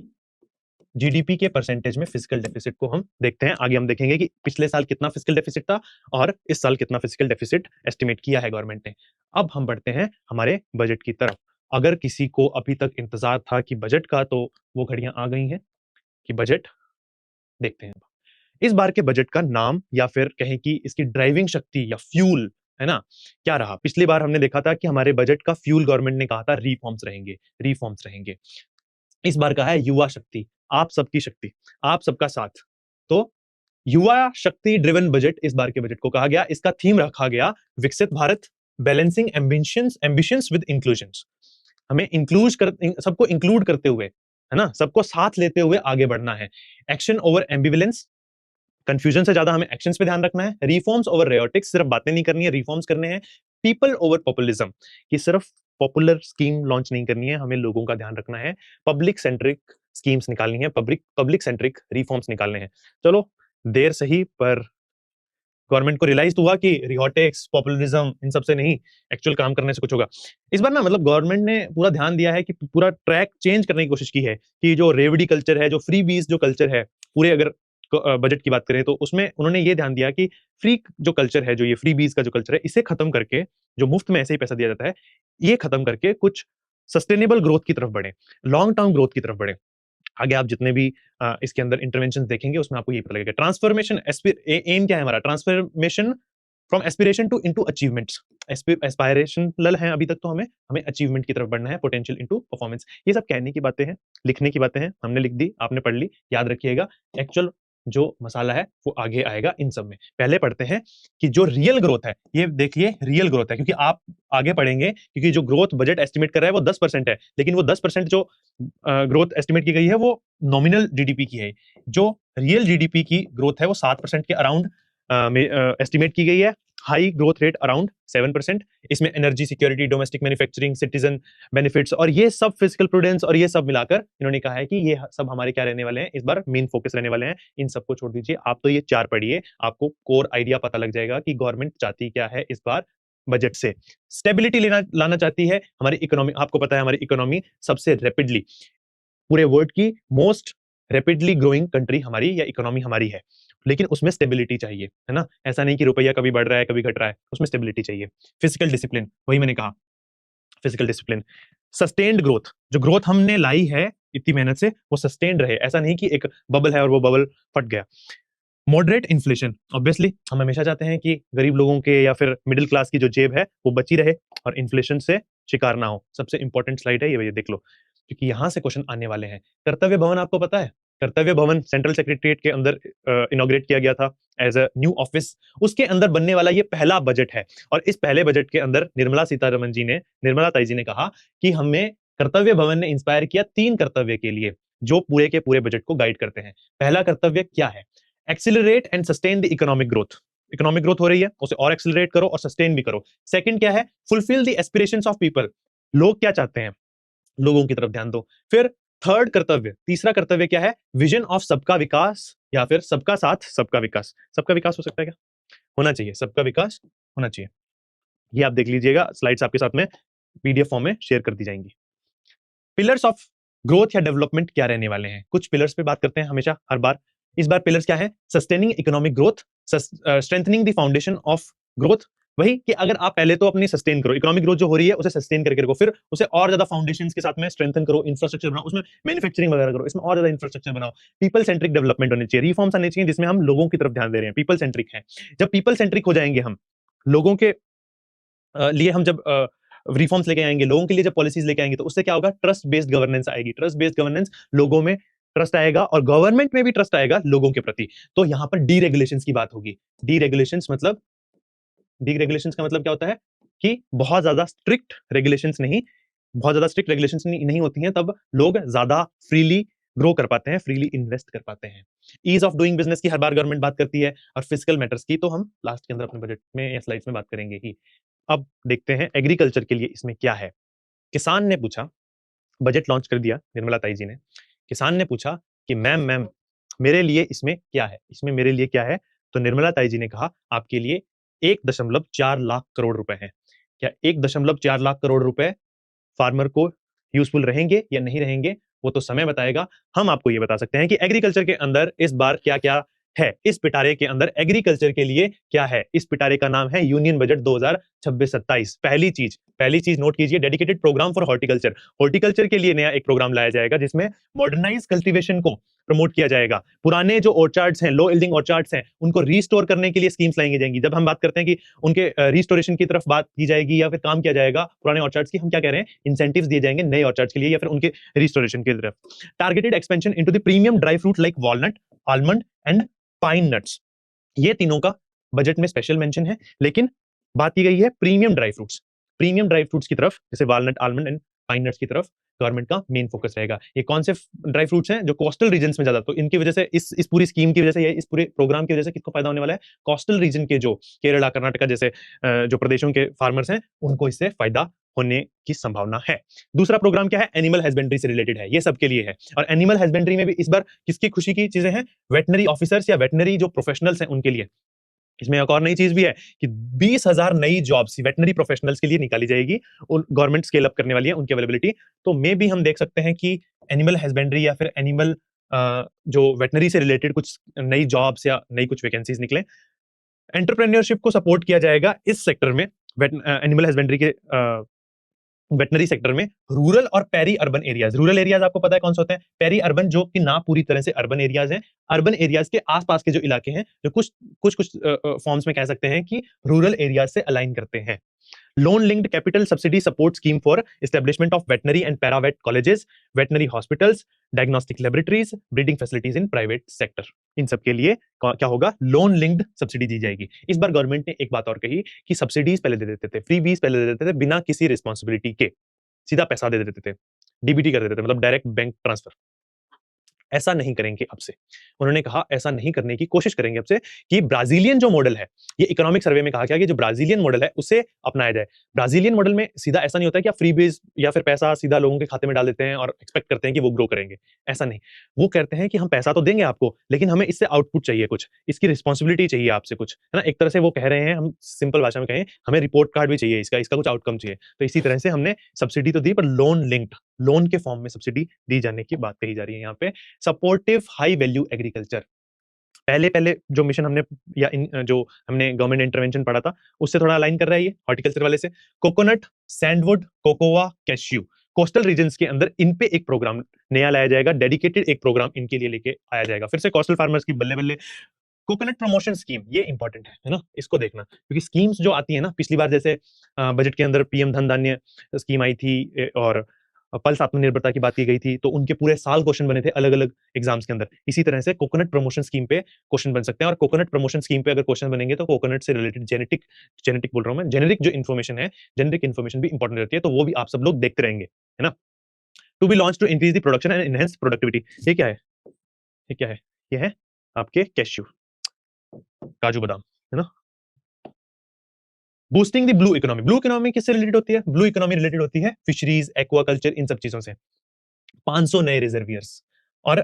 GDP के परसेंटेज में फिजिकल डेफिसिट को हम देखते हैं। आगे हम देखेंगे कि पिछले साल कितना फिजिकल डेफिसिट था और इस साल कितना फिजिकल डेफिसिट एस्टिमेट किया है गवर्नमेंट ने। अब हम बढ़ते हैं हमारे बजट की तरफ। अगर किसी को अभी तक इंतजार था कि बजट का, तो वो घड़ियां आ गई हैं कि बजट देखते हैं। इस बार के बजट का नाम या फिर कहें कि इसकी ड्राइविंग शक्ति या फ्यूल है ना, क्या रहा? पिछली बार हमने देखा था कि हमारे बजट का फ्यूल गवर्नमेंट ने कहा था रिफॉर्म्स रहेंगे, रिफॉर्म्स रहेंगे। इस बार का है युवा शक्ति, आप सबकी शक्ति, आप सबका साथ। तो युवा शक्ति ड्रिवन बजट इस बार के बजट को कहा गया। इसका थीम रखा गया विकसित Bharat, balancing ambitions with inclusions, हमें सबको इंक्लूड करते हुए, है ना, सबको साथ लेते हुए आगे बढ़ना है। एक्शन ओवर एम्बिवेलेंस, कंफ्यूजन से ज्यादा हमें एक्शंस पे ध्यान रखना है। रिफॉर्म्स ओवर रेयोटिक्स, सिर्फ बातें नहीं करनी है, रिफॉर्म्स करने हैं। पीपल ओवर पॉपुलिज्म, कि सिर्फ पॉपुलर स्कीम लॉन्च नहीं करनी है, हमें लोगों का ध्यान रखना है। पब्लिक सेंट्रिक स्कीम्स निकालनी है, पब्लिक सेंट्रिक रिफॉर्म्स निकालने हैं। चलो, देर सही, पर गवर्नमेंट को रियलाइज हुआ कि रियोटिक्स, पॉपुलरिज्म, इन सब से नहीं, एक्चुअल काम करने से कुछ होगा। इस बार ना मतलब गवर्नमेंट ने पूरा ध्यान दिया है कि पूरा ट्रैक चेंज करने की कोशिश की है, कि जो रेवड़ी कल्चर है, जो फ्री बीज जो कल्चर है, पूरे अगर बजट की बात करें तो उसमें उन्होंने ये ध्यान दिया कि फ्री जो कल्चर है, जो ये फ्री बीज का जो कल्चर है, इसे खत्म करके, जो मुफ्त में ऐसे ही पैसा दिया जाता है, ये खत्म करके कुछ सस्टेनेबल ग्रोथ की तरफ बढ़े, लॉन्ग टर्म ग्रोथ की तरफ बढ़े। आगे आप जितने भी इसके अंदर इंटरवेंशन देखेंगे उसमें आपको ये पता लगेगा। ट्रांसफॉर्मेशन एम क्या है हमारा? Transformation from aspiration to into achievements. Aspirational है अभी तक, तो हमें हमें अचीवमेंट की तरफ बढ़ना है, पोटेंशियल इनटू परफॉर्मेंस। ये सब कहने की बातें हैं, लिखने की बातें हैं, हमने लिख दी, आपने पढ़ ली, याद रखिएगा। एक्चुअल जो मसाला है वो आगे आएगा इन सब में। पहले पढ़ते हैं कि जो रियल ग्रोथ है, ये देखिए रियल ग्रोथ है, क्योंकि आप आगे पढ़ेंगे, क्योंकि जो ग्रोथ बजट एस्टिमेट कर रहा है वो 10% है, लेकिन वो 10% जो ग्रोथ एस्टिमेट की गई है वो नॉमिनल जीडीपी की है। जो रियल जीडीपी की ग्रोथ है वो 7% के अराउंड एस्टिमेट की गई है। High growth rate around 7%। इसमें energy security, domestic manufacturing, citizen benefits और ये सब फिजिकल प्रूडेंस और ये सब मिलाकर इन्होंने कहा है कि ये सब हमारे क्या रहने वाले हैं, इस बार मेन फोकस रहने वाले हैं। इन सबको छोड़ दीजिए, आप तो ये 4 पढ़िए, आपको कोर आइडिया पता लग जाएगा कि गवर्नमेंट चाहती क्या है इस बार बजट से। स्टेबिलिटी लाना चाहती है हमारी इकोनॉमी। आपको पता है हमारी इकोनॉमी सबसे रैपिडली, पूरे वर्ल्ड की मोस्ट रैपिडली ग्रोइंग कंट्री हमारी या इकोनॉमी हमारी है, लेकिन उसमें स्टेबिलिटी चाहिए, है ना। ऐसा नहीं कि रुपया कभी बढ़ रहा है कभी घट रहा है, उसमें स्टेबिलिटी चाहिए। फिजिकल डिसिप्लिन, वही मैंने कहा, फिजिकल डिसिप्लिन। सस्टेन्ड ग्रोथ, जो ग्रोथ हमने लाई है इतनी मेहनत से, वो सस्टेन्ड रहे, ऐसा नहीं कि एक बबल है और वो बबल फट गया। मॉडरेट इन्फ्लेशन, ऑब्वियसली हम हमेशा चाहते हैं कि गरीब लोगों के या फिर मिडिल क्लास की जो जेब है वो बची रहे और इन्फ्लेशन से शिकार ना हो। सबसे इंपॉर्टेंट स्लाइड है ये देख लो, क्योंकि यहां से क्वेश्चन आने वाले हैं। कर्तव्य भवन आपको पता है, कर्तव्य भवन सेंट्रल सेक्रेटरीट के अंदर इनॉग्रेट किया गया था एज अ न्यू ऑफिस। उसके अंदर बनने वाला ये पहला बजट है, और इस पहले बजट के अंदर निर्मला ताई जी ने कहा कि हमें कर्तव्य भवन ने इंस्पायर किया 3 कर्तव्य के लिए, जो पूरे के पूरे बजट को गाइड करते हैं। पहला कर्तव्य क्या है? Accelerate and sustain the economic growth. Economic growth हो रही है, उसे और एक्सिलरेट करो और सस्टेन भी करो। सेकंड क्या है? Fulfil the aspirations of people. लोग क्या चाहते हैं, लोगों की तरफ ध्यान दो। फिर थर्ड कर्तव्य, तीसरा कर्तव्य क्या है? विजन ऑफ सबका विकास, या फिर सबका साथ सबका विकास। सबका विकास हो सकता है क्या? होना चाहिए, सबका विकास होना चाहिए। ये आप देख लीजिएगा, स्लाइड्स आपके साथ में पीडीएफ फॉर्म में शेयर कर दी जाएंगी। पिलर्स ऑफ ग्रोथ या डेवलपमेंट क्या रहने वाले हैं? कुछ पिलर्स पे बात करते हैं हमेशा, हर बार। इस बार पिलर्स क्या है? Sustaining economic growth, strengthening the foundation of growth. वही कि अगर आप पहले तो अपनी सस्टेन करो, इकोनॉमिक ग्रोथ जो हो रही है उसे सस्टेन करके रखो, फिर उसे और ज्यादा फाउंडेशंस के साथ में स्ट्रेंथन करो, इंफ्रास्ट्रक्चर बनाओ, उसमें मैन्युफैक्चरिंग वगैरह करो, इसमें और ज्यादा इंफ्रास्ट्रक्चर बनाओ। पीपल सेंट्रिक डेवलपमेंट होनी चाहिए, रिफॉर्म्स आने चाहिए जिसमें हम लोगों की तरफ ध्यान दे रहे हैं, पीपल सेंट्रिक है। जब पीपल सेंट्रिक हो जाएंगे हम, लोगों के लिए हम जब रिफॉर्म्स लेके आएंगे, लोगों के लिए जब पॉलिसीज लेके आएंगे, तो उससे क्या होगा? ट्रस्ट बेस्ड गवर्नेंस आएगी। ट्रस्ट बेस्ड गवर्नेंस, लोगों में ट्रस्ट आएगा और गवर्नमेंट में भी ट्रस्ट आएगा लोगों के प्रति। तो यहां पर डीरेगुलेशंस की बात होगी। डीरेगुलेशंस मतलब, डीरेगुलेशंस का मतलब क्या होता है कि बहुत ज्यादा स्ट्रिक्ट रेगुलेशंस नहीं, बहुत ज्यादा स्ट्रिक्ट रेगुलेशंस नहीं होती हैं, तब लोग ज्यादा फ्रीली ग्रो कर पाते हैं, फ्रीली इन्वेस्ट कर पाते हैं। ईज ऑफ डूइंग बिजनेस की हर बार गवर्नमेंट बात करती है, और फिजिकल मैटर्स की तो हम लास्ट के अंदर अपने बजट में या स्लाइड्स में बात करेंगे ही। अब देखते हैं एग्रीकल्चर के लिए इसमें क्या है। किसान ने पूछा, बजट लॉन्च कर दिया निर्मला ताई जी ने, किसान ने पूछा कि मैम मैम मेरे लिए इसमें क्या है, इसमें मेरे लिए क्या है? तो निर्मला ताई जी ने कहा आपके लिए 1.4 लाख करोड़ रुपए हैं। क्या 1.4 लाख करोड़ रुपए फार्मर को यूजफुल रहेंगे या नहीं रहेंगे, वो तो समय बताएगा। हम आपको ये बता सकते हैं कि एग्रीकल्चर के अंदर इस बार क्या क्या है। इस पिटारे के अंदर एग्रीकल्चर के लिए क्या है? इस पिटारे का नाम है यूनियन बजट 2026-27। पहली चीज नोट कीजिए, dedicated program for horticulture. Horticulture के लिए नया एक प्रोग्राम लाया जाएगा जिसमें मॉडर्नाइज कल्टीवेशन को प्रमोट किया जाएगा। पुराने जो ऑर्चार्ड्स हैं, लो यील्डिंग ऑर्चार्ड्स हैं, उनको रिस्टोर करने के लिए स्कीम्स लाएंगे जाएंगी। जब हम बात करते हैं कि उनके रिस्टोरेशन की तरफ बात की जाएगी या फिर काम किया जाएगा पुराने ऑर्चार्ड्स की, हम क्या कह रहे हैं? इंसेंटिव्स दिए जाएंगे नए ऑर्चार्ड्स के लिए या फिर उनके रिस्टोरेशन की तरफ। Targeted expansion into the premium dry fruit like walnut, almond and pine nuts. ये तीनों का बजट में स्पेशल मेंशन है, लेकिन बात की गई है premium dry fruits. Premium dry fruits की तरफ, जैसे walnut, almond and pine nuts की तरफ गवर्नमेंट का मेन फोकस रहेगा। ये कौन से ड्राई फ्रूट्स हैं जो कोस्टल रीजन्स में ज्यादा, तो इनकी वजह से इस पूरी स्कीम की वजह से, इस पूरे प्रोग्राम की वजह से किसको फायदा होने वाला है? कोस्टल रीजन के जो केरला, कर्नाटका जैसे जो प्रदेशों के फार्मर्स हैं, उनको इससे फायदा होने की संभावना है। दूसरा प्रोग्राम क्या है? एनिमल हस्बेंड्री से रिलेटेड है, ये सबके लिए है। और एनिमल हस्बेंड्री में भी इस बार किसकी खुशी की चीजें हैं? वेटनरी ऑफिसर्स या वेटनरी जो प्रोफेशनल्स हैं उनके लिए। इसमें एक और नई चीज भी है कि 20,000 नई जॉब्स वेटनरी प्रोफेशनल्स के लिए निकाली जाएगी और गवर्नमेंट स्केल अप करने वाली है उनकी अवेलेबिलिटी। तो मे भी हम देख सकते हैं कि एनिमल हस्बेंड्री या फिर एनिमल जो वेटनरी से रिलेटेड कुछ नई जॉब्स या नई कुछ वैकेंसीज निकले। एंटरप्रेन्योरशिप को सपोर्ट किया जाएगा इस सेक्टर में, एनिमल हस्बेंड्री के वेटनरी सेक्टर में। रूरल और peri urban areas, rural areas आपको पता है कौन से होते हैं? पेरी अर्बन जो कि ना पूरी तरह से अर्बन एरियाज हैं, अर्बन एरियाज के आसपास के जो इलाके हैं, जो कुछ कुछ कुछ फॉर्म्स में कह सकते हैं कि रूरल एरियाज से अलाइन करते हैं। Loan linked capital subsidy support scheme for establishment of veterinary and paravet colleges, veterinary hospitals, diagnostic laboratories, breeding facilities in private sector. इन सब के लिए क्या होगा? लोन लिंक्ड सब्सिडी दी जाएगी। इस बार गवर्नमेंट ने एक बात और कही कि सब्सिडीज पहले दे देते थे, फ्री बीज पहले दे देते थे बिना किसी रिस्पॉन्सिबिलिटी के, सीधा पैसा दे देते थे, डीबीटी कर देते थे, मतलब डायरेक्ट बैंक ट्रांसफर। ऐसा नहीं करेंगे अब से। उन्होंने कहा ऐसा नहीं करने की कोशिश करेंगे अब से, कि ब्राजीलियन जो मॉडल है, ये इकोनॉमिक सर्वे में कहा गया कि जो ब्राजीलियन मॉडल है उसे अपनाया जाए। ब्राजीलियन मॉडल में सीधा ऐसा नहीं होता है कि आप फ्री बेस या फिर पैसा सीधा लोगों के खाते में डाल देते हैं और एक्सपेक्ट करते हैं कि वो ग्रो करेंगे। ऐसा नहीं, वो कहते हैं कि हम पैसा तो देंगे आपको, लेकिन हमें इससे आउटपुट चाहिए, कुछ इसकी रिस्पॉन्सिबिलिटी चाहिए आपसे कुछ, है ना? एक तरह से वो कह रहे हैं, हम सिंपल भाषा में कहें, हमें रिपोर्ट कार्ड भी चाहिए, इसका इसका कुछ आउटकम चाहिए। तो इसी तरह से हमने सब्सिडी तो दी, पर लोन लिंक्ड, लोन के फॉर्म में सब्सिडी दी जाने की बात कही जा रही है यहाँ पे। सपोर्टिव हाई वैल्यू एग्रीकल्चर, पहले पहले जो मिशन हमने या जो हमने गवर्नमेंट इंटरवेंशन पढ़ा था उससे थोड़ा अलाइन कर रहा है ये हॉर्टिकल्चर वाले से। Coconut, sandalwood, cocoa, cashew, coastal regions के अंदर इन पे एक प्रोग्राम नया लाया जाएगा, डेडिकेटेड एक प्रोग्राम इनके लिए लेके आया जाएगा। फिर से कोस्टल फार्मर्स की बल्ले बल्ले। कोकोनट प्रमोशन स्कीम, ये इंपॉर्टेंट है ना? इसको देखना, क्योंकि स्कीम्स जो आती है ना, पिछली बार जैसे बजट के अंदर पीएम धन धान्य स्कीम आई थी, और पल्स आत्मनिर्भरता की बात की गई थी, तो उनके पूरे साल क्वेश्चन बने थे अलग अलग एग्जाम्स के अंदर। इसी तरह से कोकोनट प्रमोशन स्कीम पे क्वेश्चन बन सकते हैं, और कोकोनट प्रमोशन स्कीम पे अगर क्वेश्चन बनेंगे तो कोकोनट से रिलेटेड जेनेटिक जेनेटिक बोल रहा हूं मैं, जेनेरिक जो इन्फॉर्मेशन है, जेनेरिक इन्फॉर्मेशन भी इंपॉर्टेंट रहती है, तो वो भी आप सब लोग देखते रहेंगे, है ना? To be launch to increase the production and enhance productivity, ये क्या है? ये क्या है? ये है आपके कैश्यू, काजू बादाम, है ना? Boosting the blue economy, blue economy किससे रिलेटेड होती है? ब्लू इकोनॉमी रिलेटेड होती है फिशरीज, एक्वाकल्चर, इन सब चीजों से। 500 नए रिजर्वियर्स और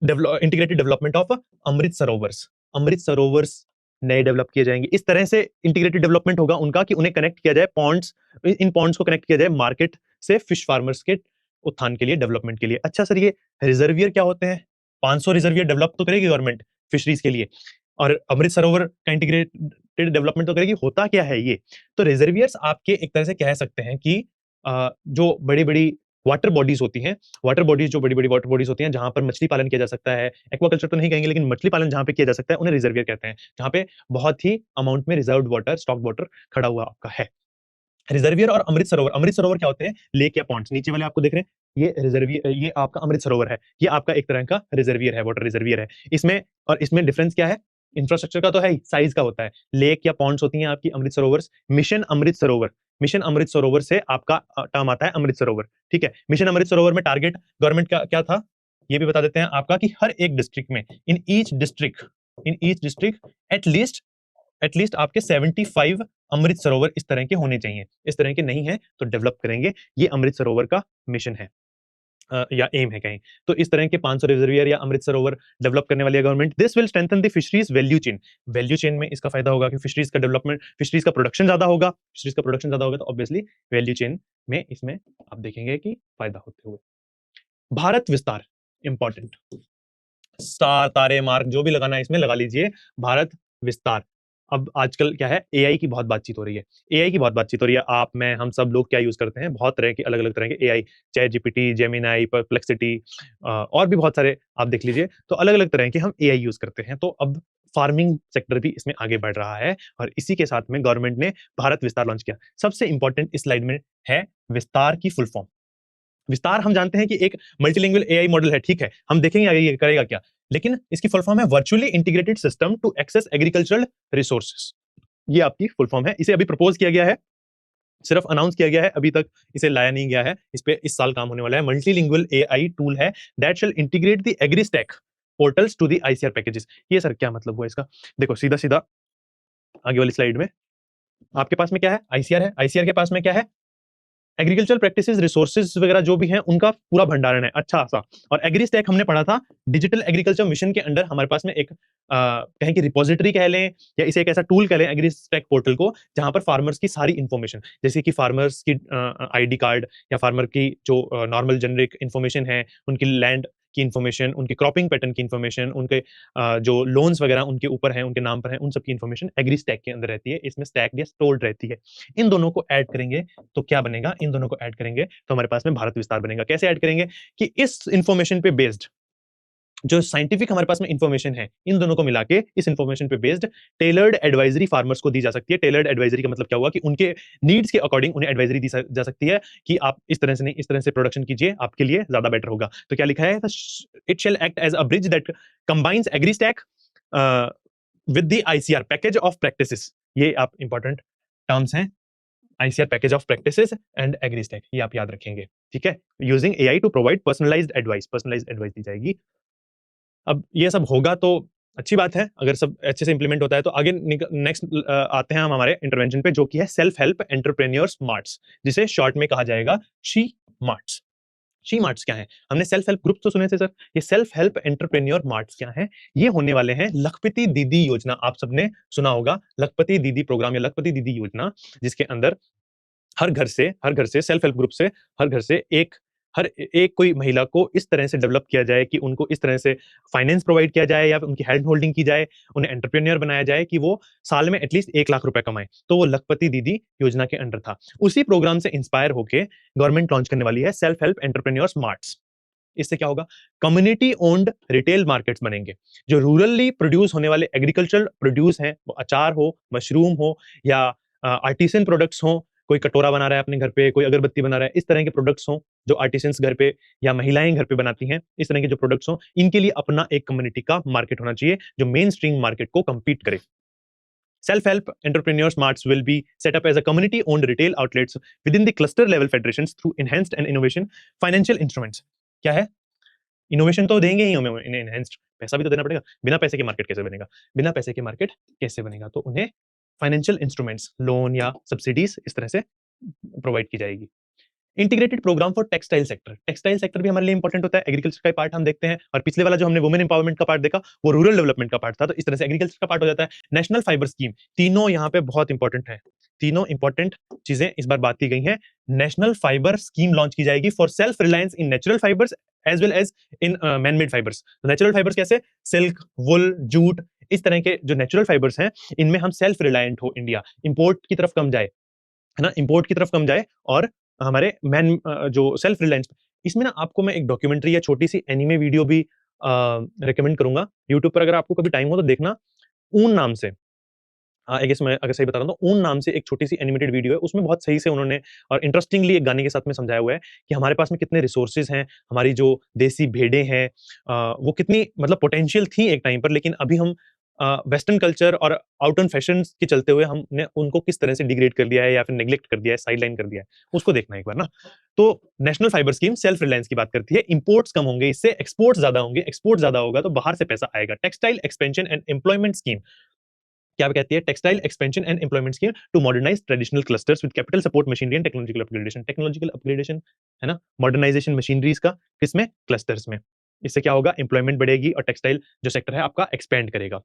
इंटीग्रेटेड डेवलपमेंट ऑफ अमृत सरोवर्स, अमृत सरोवर्स नए डेवलप किए जाएंगे। इस तरह से इंटीग्रेटेड डेवलपमेंट होगा उनका कि उन्हें कनेक्ट किया जाए पॉन्ड्स, इन पॉन्ड्स को कनेक्ट किया जाए मार्केट से, फिश फार्मर्स के उत्थान के लिए, डेवलपमेंट के लिए। अच्छा सर, ये रिजर्वियर क्या होते हैं? 500 रिजर्वियर डेवलप तो करेगी गवर्नमेंट फिशरीज के लिए, और अमृत सरोवर का इंटीग्रेटेड डेवलपमेंट तो करेगी। होता क्या है ये? तो रिजर्वियर्स आपके एक तरह से कह सकते हैं कि जो बड़ी बड़ी वाटर बॉडीज होती हैं, वाटर बॉडीज, जो बड़ी बड़ी वाटर बॉडीज होती हैं जहां पर मछली पालन किया जा सकता है, एक्वाकल्चर तो नहीं कहेंगे लेकिन मछली पालन जहां पे किया जा सकता है, उन्हें रिजर्वियर कहते हैं, जहां पे बहुत ही अमाउंट में रिजर्व्ड वाटर, स्टॉक वाटर खड़ा हुआ आपका है। रिजर्वियर और अमृत सरोवर, अमृत सरोवर क्या होते हैं? लेक या पॉन्ड्स, नीचे वाले आपको देख रहे हैं, ये रिजर्वियर, ये आपका अमृत सरोवर है, ये आपका एक तरह का रिजर्वियर है, वाटर रिजर्वियर है। इसमें और इसमें डिफरेंस क्या है? इंफ्रास्ट्रक्चर का तो है ही, साइज का होता है। लेक या पॉन्ड्स होती हैं आपकी अमृत सरोवर। मिशन अमृत सरोवर, मिशन अमृत सरोवर से आपका टर्म आता है अमृत सरोवर, ठीक है? मिशन अमृत सरोवर में टारगेट गवर्नमेंट का क्या था, ये भी बता देते हैं आपका, कि हर एक डिस्ट्रिक्ट में, इन ईच डिस्ट्रिक्ट एटलीस्ट आपके 75 अमृत सरोवर इस तरह के होने चाहिए। इस तरह के नहीं है तो डेवलप करेंगे, ये अमृत सरोवर का मिशन है, या एम है कहीं। तो इस तरह के 500 रिजर्वियर या अमृत सरोवर डेवलप करने वाली है government. This will strengthen the fisheries value chain, value chain में इसका फायदा होगा कि फिशरीज का डेवलपमेंट, फिशरीज का प्रोडक्शन ज्यादा होगा, फिशरीज का प्रोडक्शन ज्यादा होगा तो ऑब्वियसली वैल्यू चेन में इसमें आप देखेंगे कि फायदा होते हुए। भारत विस्तार, इंपॉर्टेंट, स्टार तारे मार्क जो भी लगाना है इसमें लगा लीजिए। भारत विस्तार, अब आजकल क्या है, एआई की बहुत बातचीत हो रही है, एआई की बहुत बातचीत हो रही है। आप, मैं, हम सब लोग क्या यूज करते हैं? बहुत तरह के अलग अलग तरह के AI, chat GPT, Gemini, perplexity, और भी बहुत सारे आप देख लीजिए। तो अलग अलग तरह के हम एआई यूज करते हैं। तो अब फार्मिंग सेक्टर भी इसमें आगे बढ़ रहा है, और इसी के साथ में गवर्नमेंट ने भारत विस्तार लॉन्च किया। सबसे इंपॉर्टेंट इस स्लाइड में है विस्तार की फुल फॉर्म। विस्तार हम जानते हैं कि एक मल्टीलिंगुअल एआई मॉडल है, ठीक है, हम देखेंगे आगे ये करेगा क्या, लेकिन इसकी फुल फॉर्म है virtually integrated system to access agricultural resources. ये आपकी फुल फॉर्म है। इसे अभी प्रपोज किया गया है, सिर्फ अनाउंस किया गया है, अभी तक इसे लाया नहीं गया है। इस पे इस साल काम होने वाला है। मल्टीलिंगुअल एआई टूल है that shall integrate the AgriStack portals to the ICR packages. ये सर क्या मतलब हुआ इसका? देखो सीधा सीधा आगे वाली स्लाइड में आपके पास में क्या है? आईसीआर है। आईसीआर के पास में क्या है? एग्रीकल्चर प्रैक्टिसेस, रिसोर्सेज वगैरह जो भी हैं उनका पूरा भंडारण है अच्छा सा। और एग्री स्टैक हमने पढ़ा था, डिजिटल एग्रीकल्चर मिशन के अंडर हमारे पास में एक कहें कि रिपोजिटरी कह लें या इसे एक ऐसा टूल कह लें एग्री स्टैक पोर्टल को, जहां पर फार्मर्स की सारी इंफॉर्मेशन, जैसे कि फार्मर्स की आईडी कार्ड या फार्मर की जो नॉर्मल जेनरिक इंफॉर्मेशन है, उनकी लैंड की इंफॉर्मेशन, उनकी क्रॉपिंग पैटर्न की इंफॉर्मेशन, उनके जो लोन्स वगैरह उनके ऊपर हैं, उनके नाम पर हैं, उन सब की इंफॉर्मेशन एग्री स्टैक के अंदर रहती है। इसमें स्टैक या स्टोर्ड रहती है। इन दोनों को ऐड करेंगे तो क्या बनेगा? इन दोनों को ऐड करेंगे तो हमारे पास में भारत विस्तार बनेगा। कैसे ऐड करेंगे? कि इस इंफॉर्मेशन पे बेस्ड जो साइंटिफिक हमारे पास में इंफॉर्मेशन है, इन दोनों को मिला के इस इंफॉर्मेशन पे बेस्ड टेलर्ड एडवाइजरी फार्मर्स को दी जा सकती है। टेलर्ड एडवाइजरी का मतलब क्या हुआ? कि उनके नीड्स के अकॉर्डिंग उन्हें एडवाइजरी दी जा सकती है कि आप इस तरह से नहीं, इस तरह से प्रोडक्शन कीजिए, आपके लिए ज्यादा बेटर होगा। तो क्या लिखा है? It shall act as a bridge that combines agri stack with the ICR package of practices. ये आप इंपॉर्टेंट टर्म्स हैं, ICR package of practices and agristack, ये आप याद रखेंगे। ठीक है, using AI to provide personalised advice दी जाएगी। अब ये सब होगा तो अच्छी बात है, अगर सब अच्छे से इंप्लीमेंट होता है तो। आगे नेक्स्ट आते हैं हम हमारे इंटरवेंशन पे, जो कि है सेल्फ हेल्प एंटरप्रेन्योर्स मार्ट्स, जिसे शॉर्ट में कहा जाएगा शी मार्ट्स। शी मार्ट्स क्या है? हमने सेल्फ हेल्प ग्रुप तो सुने थे सर, ये सेल्फ हेल्प एंटरप्रेन्योर मार्ट्स क्या है? ये होने वाले हैं लखपति दीदी योजना। आप सबने सुना होगा लखपति दीदी प्रोग्राम या लखपति दीदी योजना, जिसके अंदर हर घर से सेल्फ हेल्प ग्रुप से हर घर से हर एक कोई महिला को इस तरह से डेवलप किया जाए कि उनको इस तरह से फाइनेंस प्रोवाइड किया जाए या उनकी हैंड होल्डिंग की जाए, उन्हें एंटरप्रेन्योर बनाया जाए कि वो साल में एटलीस्ट 1 लाख रुपए कमाए। तो वो लखपति दीदी योजना के अंडर था। उसी प्रोग्राम से इंस्पायर होके गवर्नमेंट लॉन्च करने वाली है सेल्फ हेल्प एंटरप्रेन्योर्स मार्ट्स। इससे क्या होगा? कम्युनिटी ओन्ड रिटेल मार्केट्स बनेंगे। जो रूरली प्रोड्यूस होने वाले एग्रीकल्चरल प्रोड्यूस हैं, वो अचार हो, मशरूम हो या आर्टिसन प्रोडक्ट्स हो, कोई कटोरा बना रहा है अपने घर पे, कोई अगरबत्ती बना रहा है, इस तरह के प्रोडक्ट्स हो जो आर्टिसंस घर पे या महिलाएं घर पे बनाती हैं, इस तरह के जो प्रोडक्ट्स हो, इनके लिए अपना एक कम्युनिटी का मार्केट होना चाहिए जो मेन स्ट्रीम मार्केट को compete करे। Self-help entrepreneurs marts will be set up as a community-owned retail outlets within the cluster level federations through enhanced and innovation financial instruments। क्या है? इनोवेशन तो देंगे ही हमें, इन्हें एनहेंस्ड पैसा भी तो देना पड़ेगा। बिना पैसे के मार्केट कैसे बनेगा? बिना पैसे के मार्केट कैसे बनेगा? तो उन्हें फाइनेंशियल इंस्ट्रूमेंट्स, लोन या सब्सिडीज इस तरह से प्रोवाइड की जाएगी। Integrated program for textile sector. Textile sector भी हमारे लिए इंपॉर्टेंट होता है, एग्रीकल्चर का पार्ट हम देखते हैं। और पिछले वाला जो हमने वुमेन एम्पावरमेंट का पार्ट देखा, वो रूरल डेवलपमेंट का पार्ट था, तो इस तरह से एग्रीकल्चर का पार्ट हो जाता है। नेशनल फाइबर स्कीम, तीनों यहाँ पे बहुत इंपॉर्टेंट है। तीनों इंपॉर्टेंट चीजें इस बार बात की गई हैं। नेशनल फाइबर स्कीम लॉन्च की जाएगी for self reliance in natural fibres as well as in man made fibres. Natural fibres कैसे? सिल्क, वुल, जूट, इस तरह के जो नेचुरल फाइबर्स हैं, इनमें हम सेल्फ रिलायंट हो, इंडिया इंपोर्ट की तरफ कम जाए, है ना, इंपोर्ट की तरफ कम जाए और हमारे मैन जो सेल्फ रिलायंस। इसमें ना आपको मैं एक डॉक्यूमेंट्री या छोटी सी एनीमे वीडियो भी रिकमेंड करूंगा यूट्यूब पर, अगर आपको कभी टाइम हो तो देखना। ऊन नाम से, आई गेस मैं अगर सही बता रहा हूं तो ऊन नाम से एक छोटी सी एनिमेटेड वीडियो है, उसमें बहुत सही से उन्होंने और इंटरेस्टिंगली एक गाने के साथ में समझाया हुआ है कि हमारे पास में कितने रिसोर्सेज हैं, हमारी जो देसी भेड़ें हैं वो कितनी मतलब पोटेंशियल थी एक टाइम पर, लेकिन अभी हम वेस्टर्न कल्चर और आउट एंड फैशन के चलते हुए हमने उनको किस तरह से डिग्रेड कर दिया है या फिर नेग्लेक्ट कर दिया है, साइड लाइन कर दिया है, उसको देखना एक बार ना। तो national fibre scheme self reliance की बात करती है। इंपोर्ट्स कम होंगे, इससे एक्सपोर्ट ज्यादा होंगे, एक्सपोर्ट ज्यादा होगा तो बाहर से पैसा आएगा। Textile expansion and employment scheme क्या कहती है? Textile expansion and employment scheme to modernise traditional clusters with capital support machinery and technological upgradation. Technological upgradation है ना, मॉडर्नाइजेशन मशीनरीज का, किसमें? क्लस्टर्स में। इससे क्या होगा? एम्प्लॉयमेंट बढ़ेगी और टेक्सटाइल जो सेक्टर है आपका एक्सपेंड करेगा।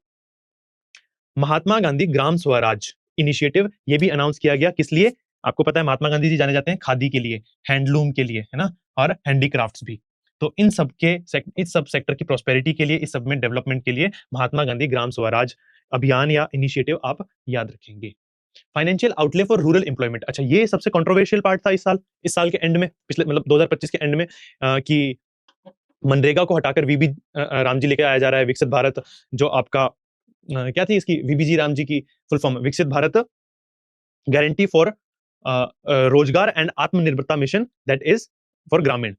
महात्मा गांधी ग्राम स्वराज इनिशिएटिव, ये भी अनाउंस किया गया। किस लिए? आपको पता है महात्मा गांधी जी जाने जाते हैं खादी के लिए, हैंडलूम के लिए, है ना, और हैंडीक्राफ्ट्स भी। तो इन सब के इस सब सेक्टर की प्रोस्पेरिटी के लिए, इस सब में डेवलपमेंट के लिए महात्मा गांधी ग्राम स्वराज अभियान या इनिशिएटिव आप याद रखेंगे। Financial outlay for rural employment, अच्छा ये सबसे कंट्रोवर्शियल पार्ट था इस साल के एंड में, पिछले मतलब 2025 के एंड में, कि मनरेगा को हटाकर वीबी राम जी लेके आया जा रहा है, विकसित भारत जो आपका क्या थी इसकी, वीबीजी राम जी की फुल फॉर्म, विकसित भारत गारंटी फॉर रोजगार एंड आत्मनिर्भरता मिशन, दैट इज फॉर ग्रामीण।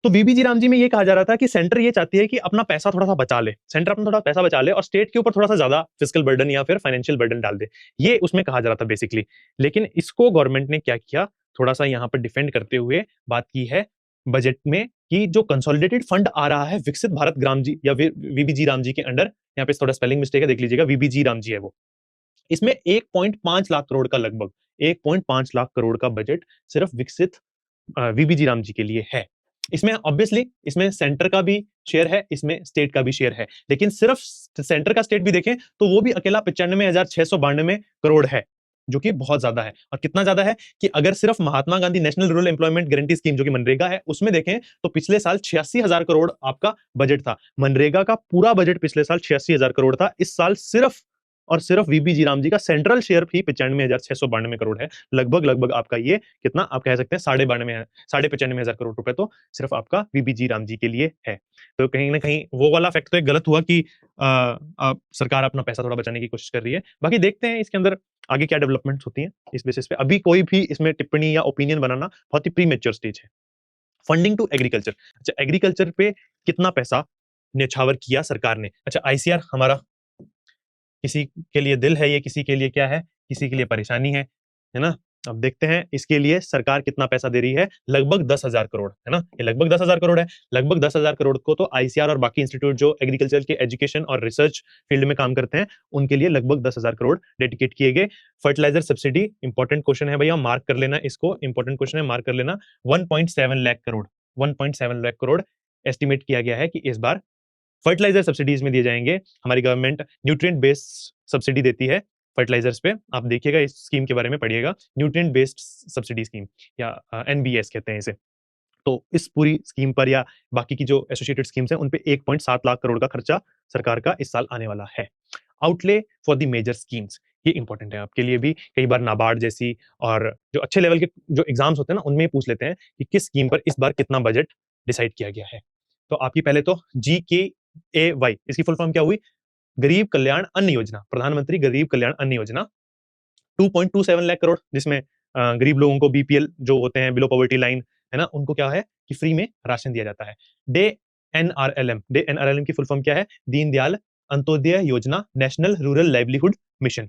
तो वीबीजी राम जी में ये कहा जा रहा था कि सेंटर ये चाहती है कि अपना पैसा थोड़ा सा बचा ले, सेंटर अपना थोड़ा पैसा बचा ले और स्टेट के ऊपर थोड़ा सा ज्यादा फिजिकल बर्डन या फिर फाइनेंशियल बर्डन डाल दे, ये उसमें कहा जा रहा था बेसिकली। लेकिन इसको गवर्नमेंट ने क्या किया, थोड़ा सा यहाँ पर डिफेंड करते हुए बात की है बजट में कि जो कंसोलिडेटेड फंड आ रहा है विकसित भारत ग्राम जी या वीबीजी राम जी के अंडर, यहाँ पे थोड़ा स्पेलिंग मिस्टेक है देख लीजिएगा, वीबीजी राम जी है वो, इसमें 1.5 लाख करोड़ का लगभग 1.5 लाख करोड़ का बजट सिर्फ विकसित वीबीजी राम जी के लिए है। इसमें ऑब्वियसली इसमें सेंटर का भी शेयर है, इसमें स्टेट का भी शेयर है, लेकिन सिर्फ सेंटर का स्टेट भी देखें तो वो भी अकेला 95,692 करोड़ है, जो कि बहुत ज्यादा है। और कितना ज्यादा है कि अगर सिर्फ Mahatma Gandhi national rural employment guarantee scheme जो कि मनरेगा है उसमें देखें तो पिछले साल 86,000 करोड़ आपका बजट था। मनरेगा का पूरा बजट पिछले साल 86,000 करोड़ था, इस साल सिर्फ और सिर्फ वीबीजी राम जी का सेंट्रल शेयर भी 95,692 करोड़ है। लगभग लगभग आपका ये कितना आप कह सकते हैं 95,500 करोड़ रुपए तो सिर्फ आपका वीबीजी राम जी के लिए है। तो कहीं ना कहीं वो वाला फैक्ट तो एक गलत हुआ कि सरकार अपना पैसा थोड़ा बचाने की कोशिश कर रही है। बाकी देखते हैं इसके अंदर आगे क्या डेवलपमेंट्स होती हैं इस बेसिस पे। अभी कोई भी इसमें टिप्पणी या ओपिनियन बनाना बहुत ही प्रीमेच्योर स्टेज है। फंडिंग टू एग्रीकल्चर, अच्छा एग्रीकल्चर पे कितना पैसा न्यौछावर किया सरकार ने। अच्छा आईसीआर हमारा किसी के लिए दिल है, ये किसी के लिए क्या है, किसी के लिए परेशानी है ना। अब देखते हैं इसके लिए सरकार कितना पैसा दे रही है, लगभग 10,000 करोड़ है ना, ये लगभग 10,000 करोड़ है। लगभग 10,000 करोड़ को तो आईसीआर और बाकी इंस्टीट्यूट जो एग्रीकल्चर के एजुकेशन और रिसर्च फील्ड में काम करते हैं उनके लिए लगभग 10,000 करोड़ डेडिकेट किए गए। फर्टिलाइजर सब्सिडी, इंपॉर्टेंट क्वेश्चन है भैया, मार्क कर लेना इसको, इंपॉर्टेंट क्वेश्चन है, मार्क कर लेना। 1.7 लाख करोड़, 1.7 लाख करोड़ एस्टिमेट किया गया है कि इस बार फर्टिलाइजर सब्सिडीज में दिए जाएंगे। हमारी गवर्नमेंट न्यूट्रिएंट बेस्ड सब्सिडी देती है फर्टिलाइजर्स पे, आप देखिएगा इस स्कीम के बारे में पढ़िएगा, न्यूट्रिएंट बेस्ड सब्सिडी स्कीम या एनबीएस कहते हैं इसे। तो इस पूरी स्कीम पर या बाकी की जो एसोसिएटेड स्कीम्स हैं उन पे 1.7 लाख करोड़ का खर्चा सरकार का इस साल आने वाला है। Outlay for the major schemes, ये इंपॉर्टेंट है आपके लिए भी, कई बार नाबार्ड जैसी और जो अच्छे लेवल के जो एग्जाम्स होते हैं ना उनमें पूछ लेते हैं कि किस स्कीम पर इस बार कितना बजट डिसाइड किया गया है। तो आपकी पहले तो GKAY, इसकी फुल फॉर्म क्या हुई, गरीब कल्याण अन्न योजना, प्रधानमंत्री गरीब कल्याण अन्न योजना। 2.27 लाख करोड़, जिसमें गरीब लोगों को बीपीएल जो होते हैं बिलो पॉवर्टी लाइन है ना, उनको क्या है कि फ्री में राशन दिया जाता है। डे एनआरएलएम की फुल फॉर्म क्या है, दीनदयाल अंत्योदय योजना नेशनल रूरल लाइवलीहुड मिशन।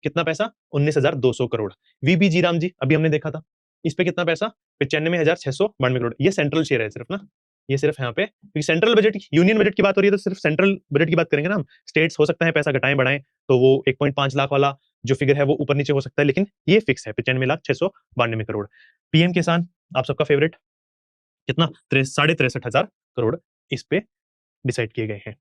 कितना पैसा, 19,200 करोड़। वीबीजी राम जी अभी हमने देखा था, इस पे कितना पैसा, 95,692 करोड़। ये सेंट्रल शेयर है सिर्फ ना, ये सिर्फ यहाँ पे, क्योंकि सेंट्रल बजट यूनियन बजट की बात हो रही है तो सिर्फ सेंट्रल बजट की बात करेंगे ना हम। स्टेट्स हो सकता है पैसा घटाएं बढ़ाएं, तो वो 1.5 लाख वाला जो फिगर है वो ऊपर नीचे हो सकता है, लेकिन ये फिक्स है 95,692 करोड़। पीएम किसान आप सबका फेवरेट, कितना, 63,500 करोड़ इस पे डिसाइड किए गए हैं।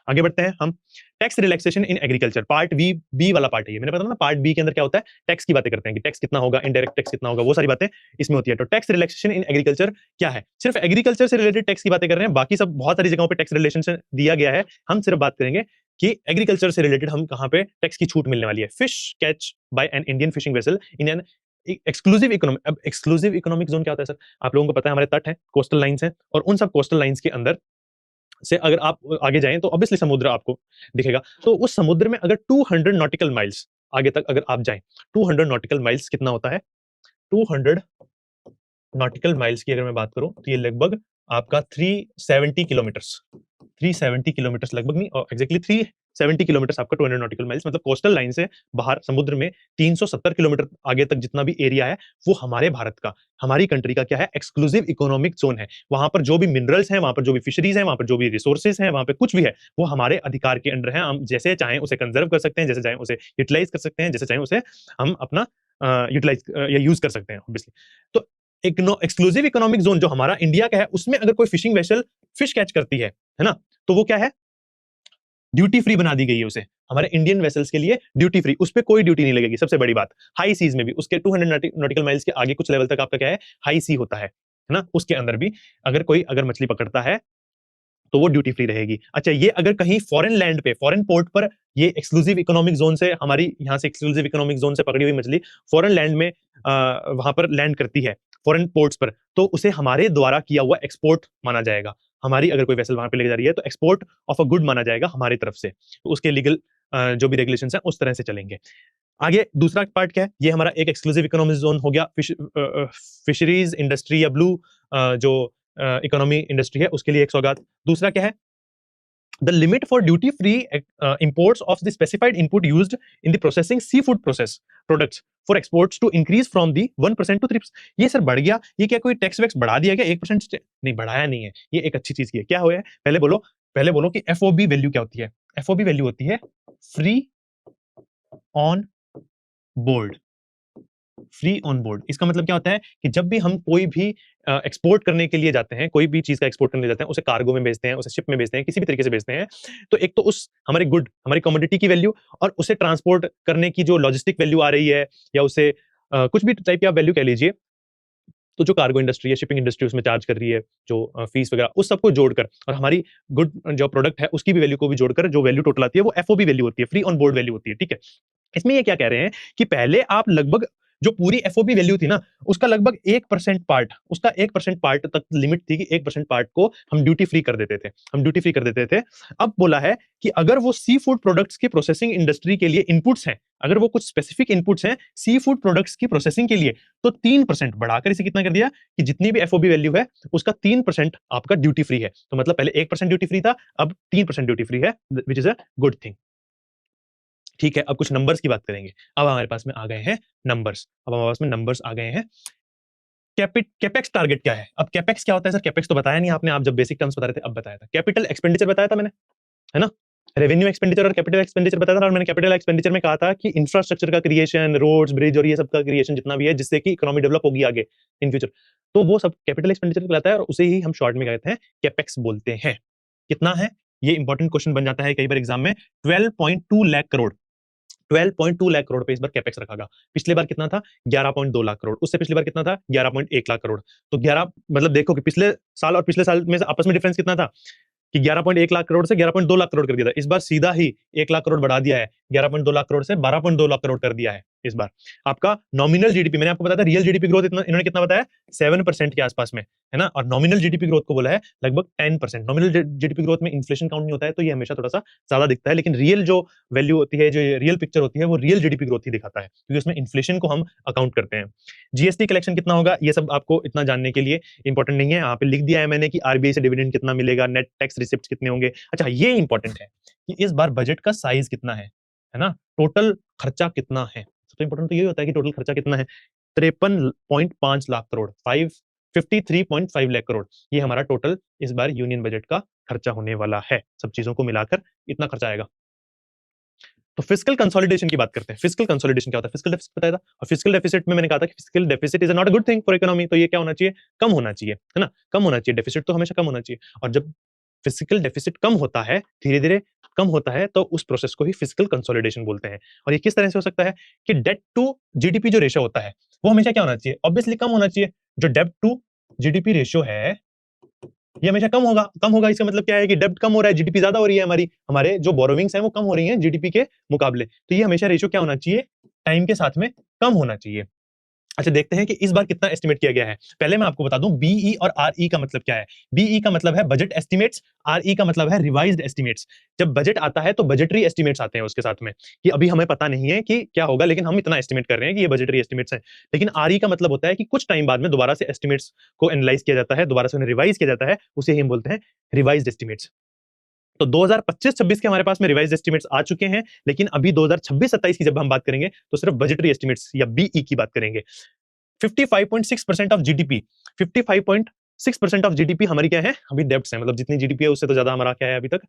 आगे बढ़ते हैं हम, tax relaxation in agriculture, part B वाला पार्ट है ये, मैंने बताया ना पार्ट बी के अंदर क्या होता है, टैक्स की बातें करते हैं कि टैक्स कितना होगा, इनडायरेक्ट टैक्स कितना होगा, वो सारी बातें इसमें होती है। तो टैक्स रिलैक्सेशन इन एग्रीकल्चर क्या है, सिर्फ एग्रीकल्चर से रिलेटेड टैक्स की बातें कर रहे हैं, बाकी सब बहुत सारी जगहों पे टैक्स रिलेशन दिया गया है। हम सिर्फ बात करेंगे कि एग्रीकल्चर से रिलेटेड हम कहां पे टैक्स की छूट मिलने वाली है। Fish catch by an Indian fishing vessel in an exclusive economic, अब एक्सक्लूसिव इकोनॉमिक जोन क्या होता है सर, आप लोगों को पता है हमारे तट है, कोस्टल लाइंस हैं, और उन सब कोस्टल लाइंस के अंदर से अगर आप आगे जाएं तो ऑब्वियसली समुद्र आपको दिखेगा। तो उस समुद्र में अगर 200 नॉटिकल माइल्स आगे तक अगर आप जाएं, 200 नॉटिकल माइल्स कितना होता है, 200 नॉटिकल माइल्स की अगर मैं बात करूं तो ये लगभग आपका 370 किलोमीटर्स, 370 किलोमीटर्स लगभग नहीं, और एग्जैक्टली 370 किलोमीटर्स आपका 200 नॉटिकल माइल्स, मतलब कोस्टल लाइन से बाहर समुद्र में 370 किलोमीटर आगे तक जितना भी एरिया है वो हमारे भारत का, हमारी कंट्री का क्या है, एक्सक्लूसिव इकोनॉमिक जोन है। वहां पर जो भी मिनरल्स हैं, वहां पर जो भी फिशरीज हैं, वहां पर जो भी रिसोर्सेज हैं, वहां पर कुछ भी है वो हमारे अधिकार के अंडर है। हम जैसे चाहें उसे कंजर्व कर सकते हैं, जैसे चाहें उसे यूटिलाइज कर सकते हैं, जैसे चाहें उसे हम अपना यूटिलाइज या यूज कर सकते हैं ऑब्वियसली। तो एक्सक्लूसिव इकोनॉमिक जोन जो हमारा इंडिया का है उसमें अगर कोई फिशिंग वेसल फिश कैच करती है ना, तो वो क्या है, ड्यूटी फ्री बना दी गई है उसे, हमारे इंडियन वेसल्स के लिए ड्यूटी फ्री, उस पर कोई ड्यूटी नहीं लगेगी। सबसे बड़ी बात, हाई सीज में भी उसके 200 नॉटिकल माइल्स के आगे कुछ लेवल तक आपका क्या है, हाई सी होता है ना, उसके अंदर भी अगर कोई अगर मछली पकड़ता है तो वो ड्यूटी फ्री रहेगी। अच्छा, ये अगर कहीं फॉरेन लैंड पे, फॉरेन पोर्ट पर, ये एक्सक्लूसिव इकोनॉमिक जोन से, हमारी यहाँ से एक्सक्लूसिव इकोनॉमिक जोन से पकड़ी हुई मछली फॉरेन लैंड में वहां पर लैंड करती है, फॉरेन पोर्ट्स पर, तो उसे हमारे द्वारा किया हुआ एक्सपोर्ट माना जाएगा। हमारी अगर कोई वेसल वहां पे लेके जा रही है तो एक्सपोर्ट ऑफ अ गुड माना जाएगा हमारी तरफ से, तो उसके लीगल जो भी रेगुलेशन है उस तरह से चलेंगे। आगे दूसरा पार्ट क्या है, ये हमारा एक एक्सक्लूसिव इकोनॉमिक जोन हो गया, फिशरीज इंडस्ट्री या ब्लू जो इकोनॉमी इंडस्ट्री है उसके लिए एक सौगात। दूसरा क्या है, the limit for duty free imports of the specified input used in the processing seafood process products for exports to increase from the 1% to 3%। ये सर बढ़ गया, ये क्या कोई टैक्स वैक्स बढ़ा दिया क्या? 1% नहीं बढ़ाया नहीं है, ये एक अच्छी चीज की है। क्या हुआ है, पहले बोलो कि एफओबी वैल्यू क्या होती है। एफओबी वैल्यू होती है free on board. Free on board इसका मतलब क्या होता है कि जब भी हम कोई भी एक्सपोर्ट करने के लिए जाते हैं, कोई भी चीज का एक्सपोर्ट करने जाते हैं, उसे कार्गो में भेजते हैं, उसे शिप में भेजते हैं, किसी भी तरीके से भेजते हैं, तो एक तो उस हमारे गुड, हमारी कमोडिटी की वैल्यू, और उसे ट्रांसपोर्ट करने की जो लॉजिस्टिक वैल्यू आ रही है, या उसे कुछ भी टाइप की आप वैल्यू कह लीजिए, तो जो कार्गो इंडस्ट्री है, शिपिंग इंडस्ट्री उसमें चार्ज कर रही है, जो फीस वगैरह, उस सबको जोड़कर, और हमारी गुड जो प्रोडक्ट है उसकी भी वैल्यू को भी जोड़कर जो वैल्यू टोटल आती है वो एफओबी वैल्यू होती है, फ्री ऑन बोर्ड वैल्यू होती है। ठीक है, इसमें ये क्या कह रहे हैं कि पहले आप लगभग जो पूरी एफओबी वैल्यू थी ना, उसका लगभग 1% पार्ट, उसका 1% पार्ट तक लिमिट थी कि 1% पार्ट को हम ड्यूटी फ्री कर देते थे, हम ड्यूटी फ्री कर देते थे। अब बोला है कि अगर वो सी फूड प्रोडक्ट्स की प्रोसेसिंग इंडस्ट्री के लिए इनपुट्स हैं, अगर वो कुछ स्पेसिफिक इनपुट्स हैं सी फूड प्रोडक्ट्स की प्रोसेसिंग के लिए, तो 3% बढ़ाकर इसे कितना कर दिया कि जितनी भी एफओबी वैल्यू है उसका 3% आपका ड्यूटी फ्री है। तो मतलब पहले 1% ड्यूटी फ्री था, अब 3% ड्यूटी फ्री है, which is a good thing. ठीक है, अब कुछ नंबर्स की बात करेंगे। अब हमारे पास में आ गए हैं नंबर्स, अब हमारे पास में नंबर्स आ गए हैं। कैपेक्स टारगेट क्या है? अब कैपेक्स क्या होता है सर? कैपेक्स तो बताया नहीं आपने, आप जब बेसिक टर्म्स बता रहे थे अब बताया था। कैपिटल एक्सपेंडिचर बताया था मैंने, है ना? रेवेन्यू एक्सपेंडिचर और कैपिटल एक्सपेंडिचर बताया था, और मैंने कैपिटल एक्सपेंडिचर में कहा था कि इंफ्रास्ट्रक्चर का क्रिएशन, रोड्स, ब्रिज और ये सब का क्रिएशन जितना भी है, जिससे कि इकोनॉमी डेवलप होगी आगे इन फ्यूचर, तो वो सब कैपिटल एक्सपेंडिचर कहलाता है, और उसे ही हम शॉर्ट में कहते हैं कैपेक्स बोलते हैं। कितना है ये इंपॉर्टेंट क्वेश्चन बन जाता है कई बार एग्जाम में। 12.2 लाख करोड़, 12.2 लाख करोड़ पे इस बार कैपेक्स रखा गया। पिछले बार कितना था? 11.2 लाख करोड़। उससे पिछली बार कितना था? 11.1 लाख करोड़। तो 11 मतलब देखो कि पिछले साल और पिछले साल में आपस में डिफरेंस कितना था कि 11.1 लाख करोड़ से 11.2 लाख करोड़ कर दिया था। इस बार सीधा ही 1 लाख करोड़ बढ़ा दिया है, 11.2 लाख करोड़ से 12.2 लाख करोड़ कर दिया है इस बार। आपका नॉमिनल जीडीपी, मैंने आपको बताया था रियल जीडीपी ग्रोथ इतना, इन्होंने कितना बताया? 7% के आसपास में, है ना? और नॉमिनल जीडीपी ग्रोथ को बोला है लगभग 10%। नॉमिनल जीडीपी ग्रोथ में इन्फ्लेशन काउंट नहीं होता है, तो ये हमेशा थोड़ा सा ज्यादा दिखता है, लेकिन रियल जो वैल्यू होती है, जो रियल पिक्चर होती है, वो रियल जीडीपी ग्रोथ ही दिखाता है, क्योंकि उसमें इन्फ्लेशन को हम अकाउंट करते हैं। जीएसटी कलेक्शन कितना होगा, ये सब आपको इतना जानने के लिए इंपॉर्टेंट नहीं है। यहाँ पे लिख दिया है मैंने कि आरबीआई से डिविडेंड कितना मिलेगा, नेट टैक्स रिसिप्ट कितने होंगे। अच्छा, ये इंपॉर्टेंट है कि इस बार बजट का साइज कितना है ना? टोटल खर्चा कितना है? सबसे इंपॉर्टेंट तो यही होता है कि टोटल खर्चा कितना है। 53.5 लाख करोड़, 53.5 लाख करोड़, ये हमारा टोटल इस बार यूनियन बजट का खर्चा होने वाला है। सब चीजों को मिलाकर इतना खर्चा आएगा। तो फिस्कल कंसोलिडेशन की बात करते हैं। फिस्कल कंसोलिडेशन क्या होता है? फिस्कल डेफिसिट बताया था, और फिस्कल डेफिसिट में मैंने कहा था कि fiscal deficit is not a good thing for economy. तो ये क्या होना चाहिए? कम होना चाहिए, है ना? कम होना चाहिए, डेफिसिट तो हमेशा कम होना चाहिए। और जब फिजिकल डेफिसिट कम होता है, धीरे धीरे कम होता है, तो उस प्रोसेस को ही फिजिकल कंसोलिडेशन बोलते हैं। और ये किस तरह से हो सकता है कि डेट टू जीडीपी जो रेशियो होता है वो हमेशा क्या होना चाहिए? ऑब्वियसली कम होना चाहिए। जो डेट टू जीडीपी रेशियो है ये हमेशा कम होगा। कम होगा इसका मतलब क्या है कि डेब्ट कम हो रहा है, जीडीपी ज्यादा हो रही है, हमारी हमारे जो बोरोविंग्स हैं वो कम हो रही हैं जीडीपी के मुकाबले। तो ये हमेशा रेशियो क्या होना चाहिए? टाइम के साथ में कम होना चाहिए। अच्छा, देखते हैं कि इस बार कितना एस्टिमेट किया गया है। पहले मैं आपको बता दूं बीई और आरई का मतलब क्या है। बीई का मतलब है बजट एस्टिमेट्स, आरई का मतलब है रिवाइज्ड एस्टिमेट्स। जब बजट आता है तो बजटरी एस्टिमेट्स आते हैं उसके साथ में, कि अभी हमें पता नहीं है कि क्या होगा, लेकिन हम इतना एस्टिमेट कर रहे हैं कि ये बजटरी एस्टिमेट्स हैं। लेकिन आरई का मतलब होता है कि कुछ टाइम बाद में दोबारा से एस्टिमेट्स को एनालाइज किया जाता है, दोबारा से उन्हें रिवाइज किया जाता है, उसे ही हम बोलते हैं रिवाइज्ड एस्टिमेट्स। तो 2025-26 के हमारे पास में रिवाइज्ड एस्टिमेट्स आ चुके हैं, लेकिन अभी 2026-27 की जब हम बात करेंगे तो सिर्फ बजटरी एस्टिमेट्स या बीई की बात करेंगे। 55.6% ऑफ जीडीपी, 55.6% ऑफ जीडीपी हमारी क्या है? अभी डेब्ट्स है, मतलब जितनी जीडीपी है उससे तो ज्यादा हमारा क्या है? अभी तक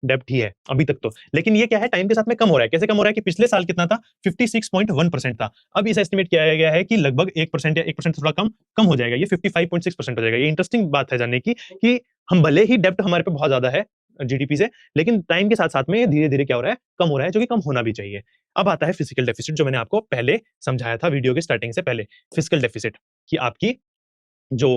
डेब्ट ही है अभी तक तो। लेकिन ये क्या है? टाइम के साथ में कम हो रहा है। कैसे कम हो रहा है कि पिछले साल कितना था? 56.1% था। अब इस एस्टिमेट किया गया है कि लगभग 1% या 1% थोड़ा कम कम हो जाएगा, ये 55.6% हो जाएगा। ये इंटरेस्टिंग बात है जानने की कि हम भले ही डेब्ट हमारे पे बहुत ज्यादा है जीडीपी से, लेकिन टाइम के साथ साथ में धीरे धीरे क्या हो रहा है? कम हो रहा है, जो कि कम होना भी चाहिए। अब आता है फिजिकल डेफिसिट, जो मैंने आपको पहले समझाया था वीडियो के स्टार्टिंग से पहले। फिजिकल डेफिसिट कि आपकी जो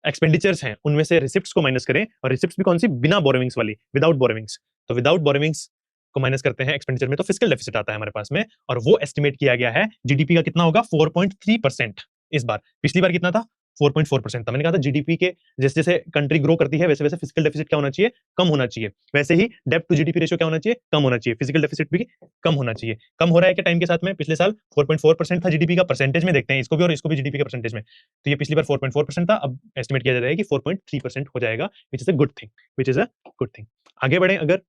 एक्सपेंडिचर्स हैं उनमें से रिसिप्ट्स को माइनस करें, और रिसिप्ट्स भी कौन सी? बिना बोरोविंग्स वाली, विदाउट बोरोविंग्स। तो विदाउट बोरोविंग्स को माइनस करते हैं एक्सपेंडिचर में, तो फिजिकल डेफिसिट आता है हमारे पास में, और वो एस्टिमेट किया गया है जीडीपी का कितना होगा? 4.3% इस बार। पिछली बार कितना था? 4.4% था। मैंने कहा था जीडीपी के जैसे जैसे कंट्री ग्रो करती है वैसे वैसे फिजिकल डेफिसिट क्या होना चाहिए, कम होना चाहिए। वैसे ही डेब्ट टू जीडीपी रेशियो क्या होना चाहिए, कम होना चाहिए। फिजिकल डेफिसिट भी कम होना चाहिए। कम हो रहा है क्या टाइम के साथ में? पिछले साल 4.4% था जीडीपी का। परसेंटेज में देखते हैं इसको भी और इसको भी जीडीपी के परसेंटेज में, तो ये पिछली बार 4.4% था, अब एस्टिमेट किया जा रहा है कि 4.3% हो जाएगा, which is a good thing, which is a good thing. आगे बढ़े अगर,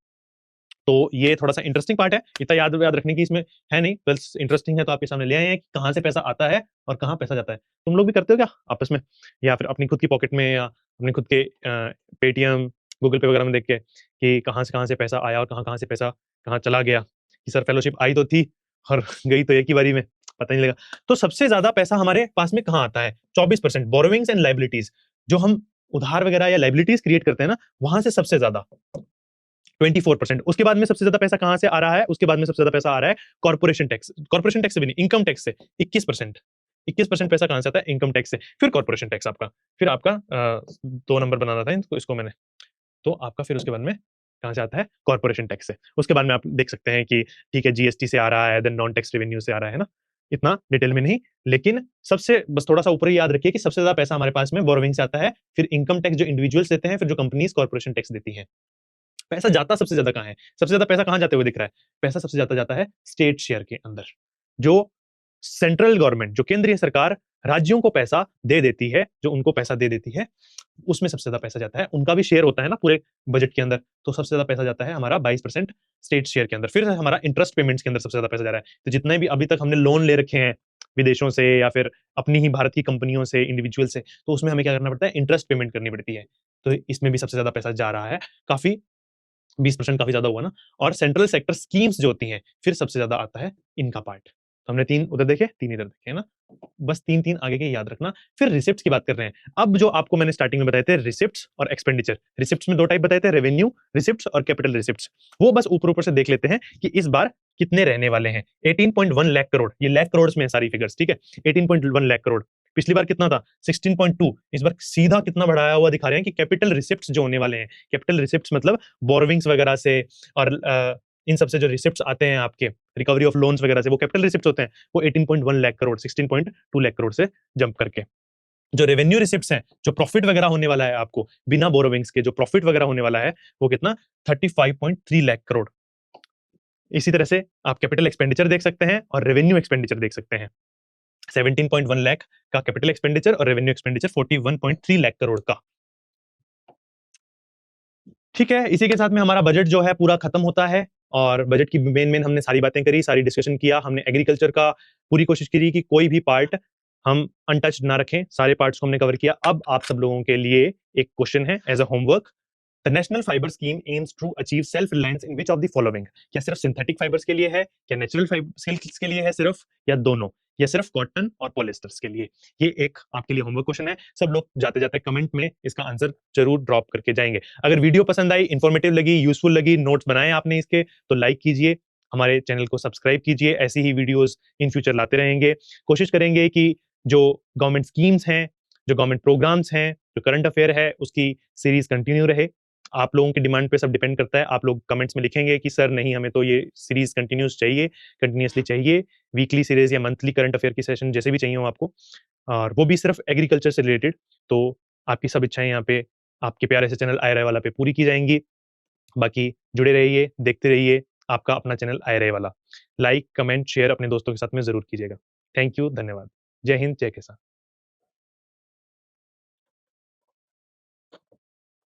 तो ये थोड़ा सा इंटरेस्टिंग पार्ट है, इतना याद याद रखने की इसमें है नहीं, बस इंटरेस्टिंग है तो आपके सामने ले आए हैं कि कहाँ से पैसा आता है और कहाँ पैसा जाता है। तुम लोग भी करते हो क्या आपस में, या फिर अपनी खुद की पॉकेट में, या अपने खुद के पेटीएम, गूगल पे वगैरह में देख के कि कहाँ से पैसा आया और कहाँ से पैसा कहाँ चला गया, कि सर फेलोशिप आई तो थी और गई तो एक ही बारी में, पता नहीं लगा। तो सबसे ज्यादा पैसा हमारे पास में कहाँ आता है? 24%, बोरोविंग्स एंड लाइबिलिटीज, जो हम उधार वगैरह या लाइबिलिटीज क्रिएट करते हैं ना, वहां से सबसे ज्यादा 24%। उसके बाद में सबसे ज्यादा पैसा कहां से आ रहा है? उसके बाद में सबसे ज्यादा पैसा आ रहा है कॉर्पोरेशन टैक्स, कॉर्पोरेशन टैक्स से भी नहीं, इनकम टैक्स से 21%। 21% पैसा कहां से आता है? इनकम टैक्स से। फिर कॉर्पोरेशन टैक्स आपका, फिर आपका 2 नंबर बनाना था इसको मैंने, तो आपका फिर उसके बाद में कहां से आता है? कॉर्पोरेशन टैक्स से। उसके बाद में आप देख सकते हैं कि ठीक है जीएसटी से आ रहा है, देन नॉन टैक्स रेवेन्यू से आ रहा है ना, इतना डिटेल में नहीं, लेकिन सबसे बस थोड़ा सा ऊपर ही याद रखिए कि सबसे ज्यादा पैसा हमारे पास में बोरोविंग से आता है, फिर इनकम टैक्स जो इंडिविजुअल्स देते हैं, फिर जो कंपनीज कॉर्पोरेशन टैक्स देती है। पैसा जाता सबसे ज्यादा कहाँ है? सबसे ज्यादा पैसा कहाँ जाते हुए दिख रहा है? पैसा सबसे ज्यादा जाता है स्टेट शेयर के अंदर, जो सेंट्रल गवर्नमेंट, जो केंद्रीय सरकार राज्यों को पैसा दे देती है, जो उनको पैसा दे देती है, उसमें सबसे ज्यादा पैसा जाता है। उनका भी शेयर होता है ना पूरे बजट के अंदर, तो सबसे ज्यादा पैसा जाता है हमारा 22% स्टेट शेयर के अंदर। फिर हमारा इंटरेस्ट पेमेंट्स के अंदर सबसे ज्यादा पैसा जा रहा है। तो जितने भी अभी तक हमने लोन ले रखे हैं विदेशों से या फिर अपनी ही भारत की कंपनियों से, इंडिविजुअल से, तो उसमें हमें क्या करना पड़ता है? इंटरेस्ट पेमेंट करनी पड़ती है। तो इसमें भी सबसे ज्यादा पैसा जा रहा है। काफी 20% काफी ज्यादा हुआ ना। और सेंट्रल सेक्टर स्कीम्स जो होती हैं, फिर सबसे ज्यादा आता है इनका पार्ट। तो हमने 3 उधर देखे, 3 इधर देखे, है ना? बस 3-3 आगे के याद रखना। फिर रिसिप्ट्स की बात कर रहे हैं। अब जो आपको मैंने स्टार्टिंग में बताए थे रिसिप्ट्स और एक्सपेंडिचर। रिसिप्ट्स में 2 टाइप बताए थे, रेवेन्यू रिसिप्ट्स और कैपिटल रिसिप्ट्स। वो बस ऊपर-ऊपर से देख लेते हैं कि इस बार कितने रहने वाले हैं। 18.1 लाख करोड़, ये लाख करोड़ में है सारी फिगर्स, ठीक है? 18.1 लाख करोड़। पिछली बार कितना था? 16.2। इस बार सीधा कितना बढ़ाया हुआ दिखा रहे हैं कि कैपिटल रिसिप्ट्स जो होने वाले हैं। कैपिटल रिसिप्ट्स मतलब बोरोविंग्स वगैरह से और इन सब से जो रिसिप्ट्स आते हैं आपके, रिकवरी ऑफ लोन्स वगैरह से, वो कैपिटल रिसिप्ट्स होते हैं। वो 18.1 लाख करोड़ 16.2 लाख करोड़ से जंप करके। जो रेवेन्यू रिसिप्ट्स हैं, जो प्रॉफिट वगैरह होने वाला है आपको बिना बोरोविंग्स के, जो प्रॉफिट वगैरह होने वाला है, वो कितना? 35.3 लाख करोड़। इसी तरह से आप कैपिटल एक्सपेंडिचर देख सकते हैं और रेवेन्यू एक्सपेंडिचर देख सकते हैं। 17.1 लाख का कैपिटल एक्सपेंडिचर और रेवेन्यू एक्सपेंडिचर 41.3 लाख करोड़ का। ठीक है, इसी के साथ में हमारा बजट जो है पूरा खत्म होता है। और बजट की मेन हमने सारी बातें करी, सारी डिस्कशन किया हमने। एग्रीकल्चर का पूरी कोशिश करी कि कोई भी पार्ट हम अनटच्ड ना रखें, सारे पार्ट्स को हमने कवर किया। अब आप सब लोगों के लिए एक क्वेश्चन है as a homework. The national fibre scheme aims to achieve self reliance in which of the following? क्या सिर्फ सिंथेटिक फाइबर्स के लिए है, क्या नेचुरल सिल्क्स के लिए है सिर्फ, या दोनों, या सिर्फ कॉटन और पॉलिस्टर्स के लिए? ये एक आपके लिए होमवर्क क्वेश्चन है। सब लोग जाते जाते कमेंट में इसका आंसर जरूर ड्रॉप करके जाएंगे। अगर वीडियो पसंद आई, इंफॉर्मेटिव लगी, यूजफुल लगी, नोट्स बनाए आपने इसके, तो लाइक कीजिए, हमारे चैनल को सब्सक्राइब कीजिए। ऐसी ही वीडियोस इन फ्यूचर लाते रहेंगे। कोशिश करेंगे कि जो गवर्नमेंट स्कीम्स हैं, जो गवर्नमेंट प्रोग्राम्स हैं, जो करंट अफेयर है, उसकी सीरीज कंटिन्यू रहे। आप लोगों की डिमांड पे सब डिपेंड करता है। आप लोग कमेंट्स में लिखेंगे कि सर नहीं, हमें तो ये सीरीज कंटिन्यूस चाहिए, कंटिन्यूअसली चाहिए, वीकली सीरीज या मंथली करंट अफेयर की सेशन जैसे भी चाहिए हो आपको, और वो भी सिर्फ एग्रीकल्चर से रिलेटेड। तो आपकी सब इच्छाएं यहाँ पे आपके प्यारे से चैनल आई रहे वाला पे पूरी की जाएंगी। बाकी जुड़े रहिए, देखते रहिए आपका अपना चैनल आई रहे वाला। लाइक, कमेंट, शेयर अपने दोस्तों के साथ में जरूर कीजिएगा। थैंक यू, धन्यवाद। जय हिंद, जय किसान।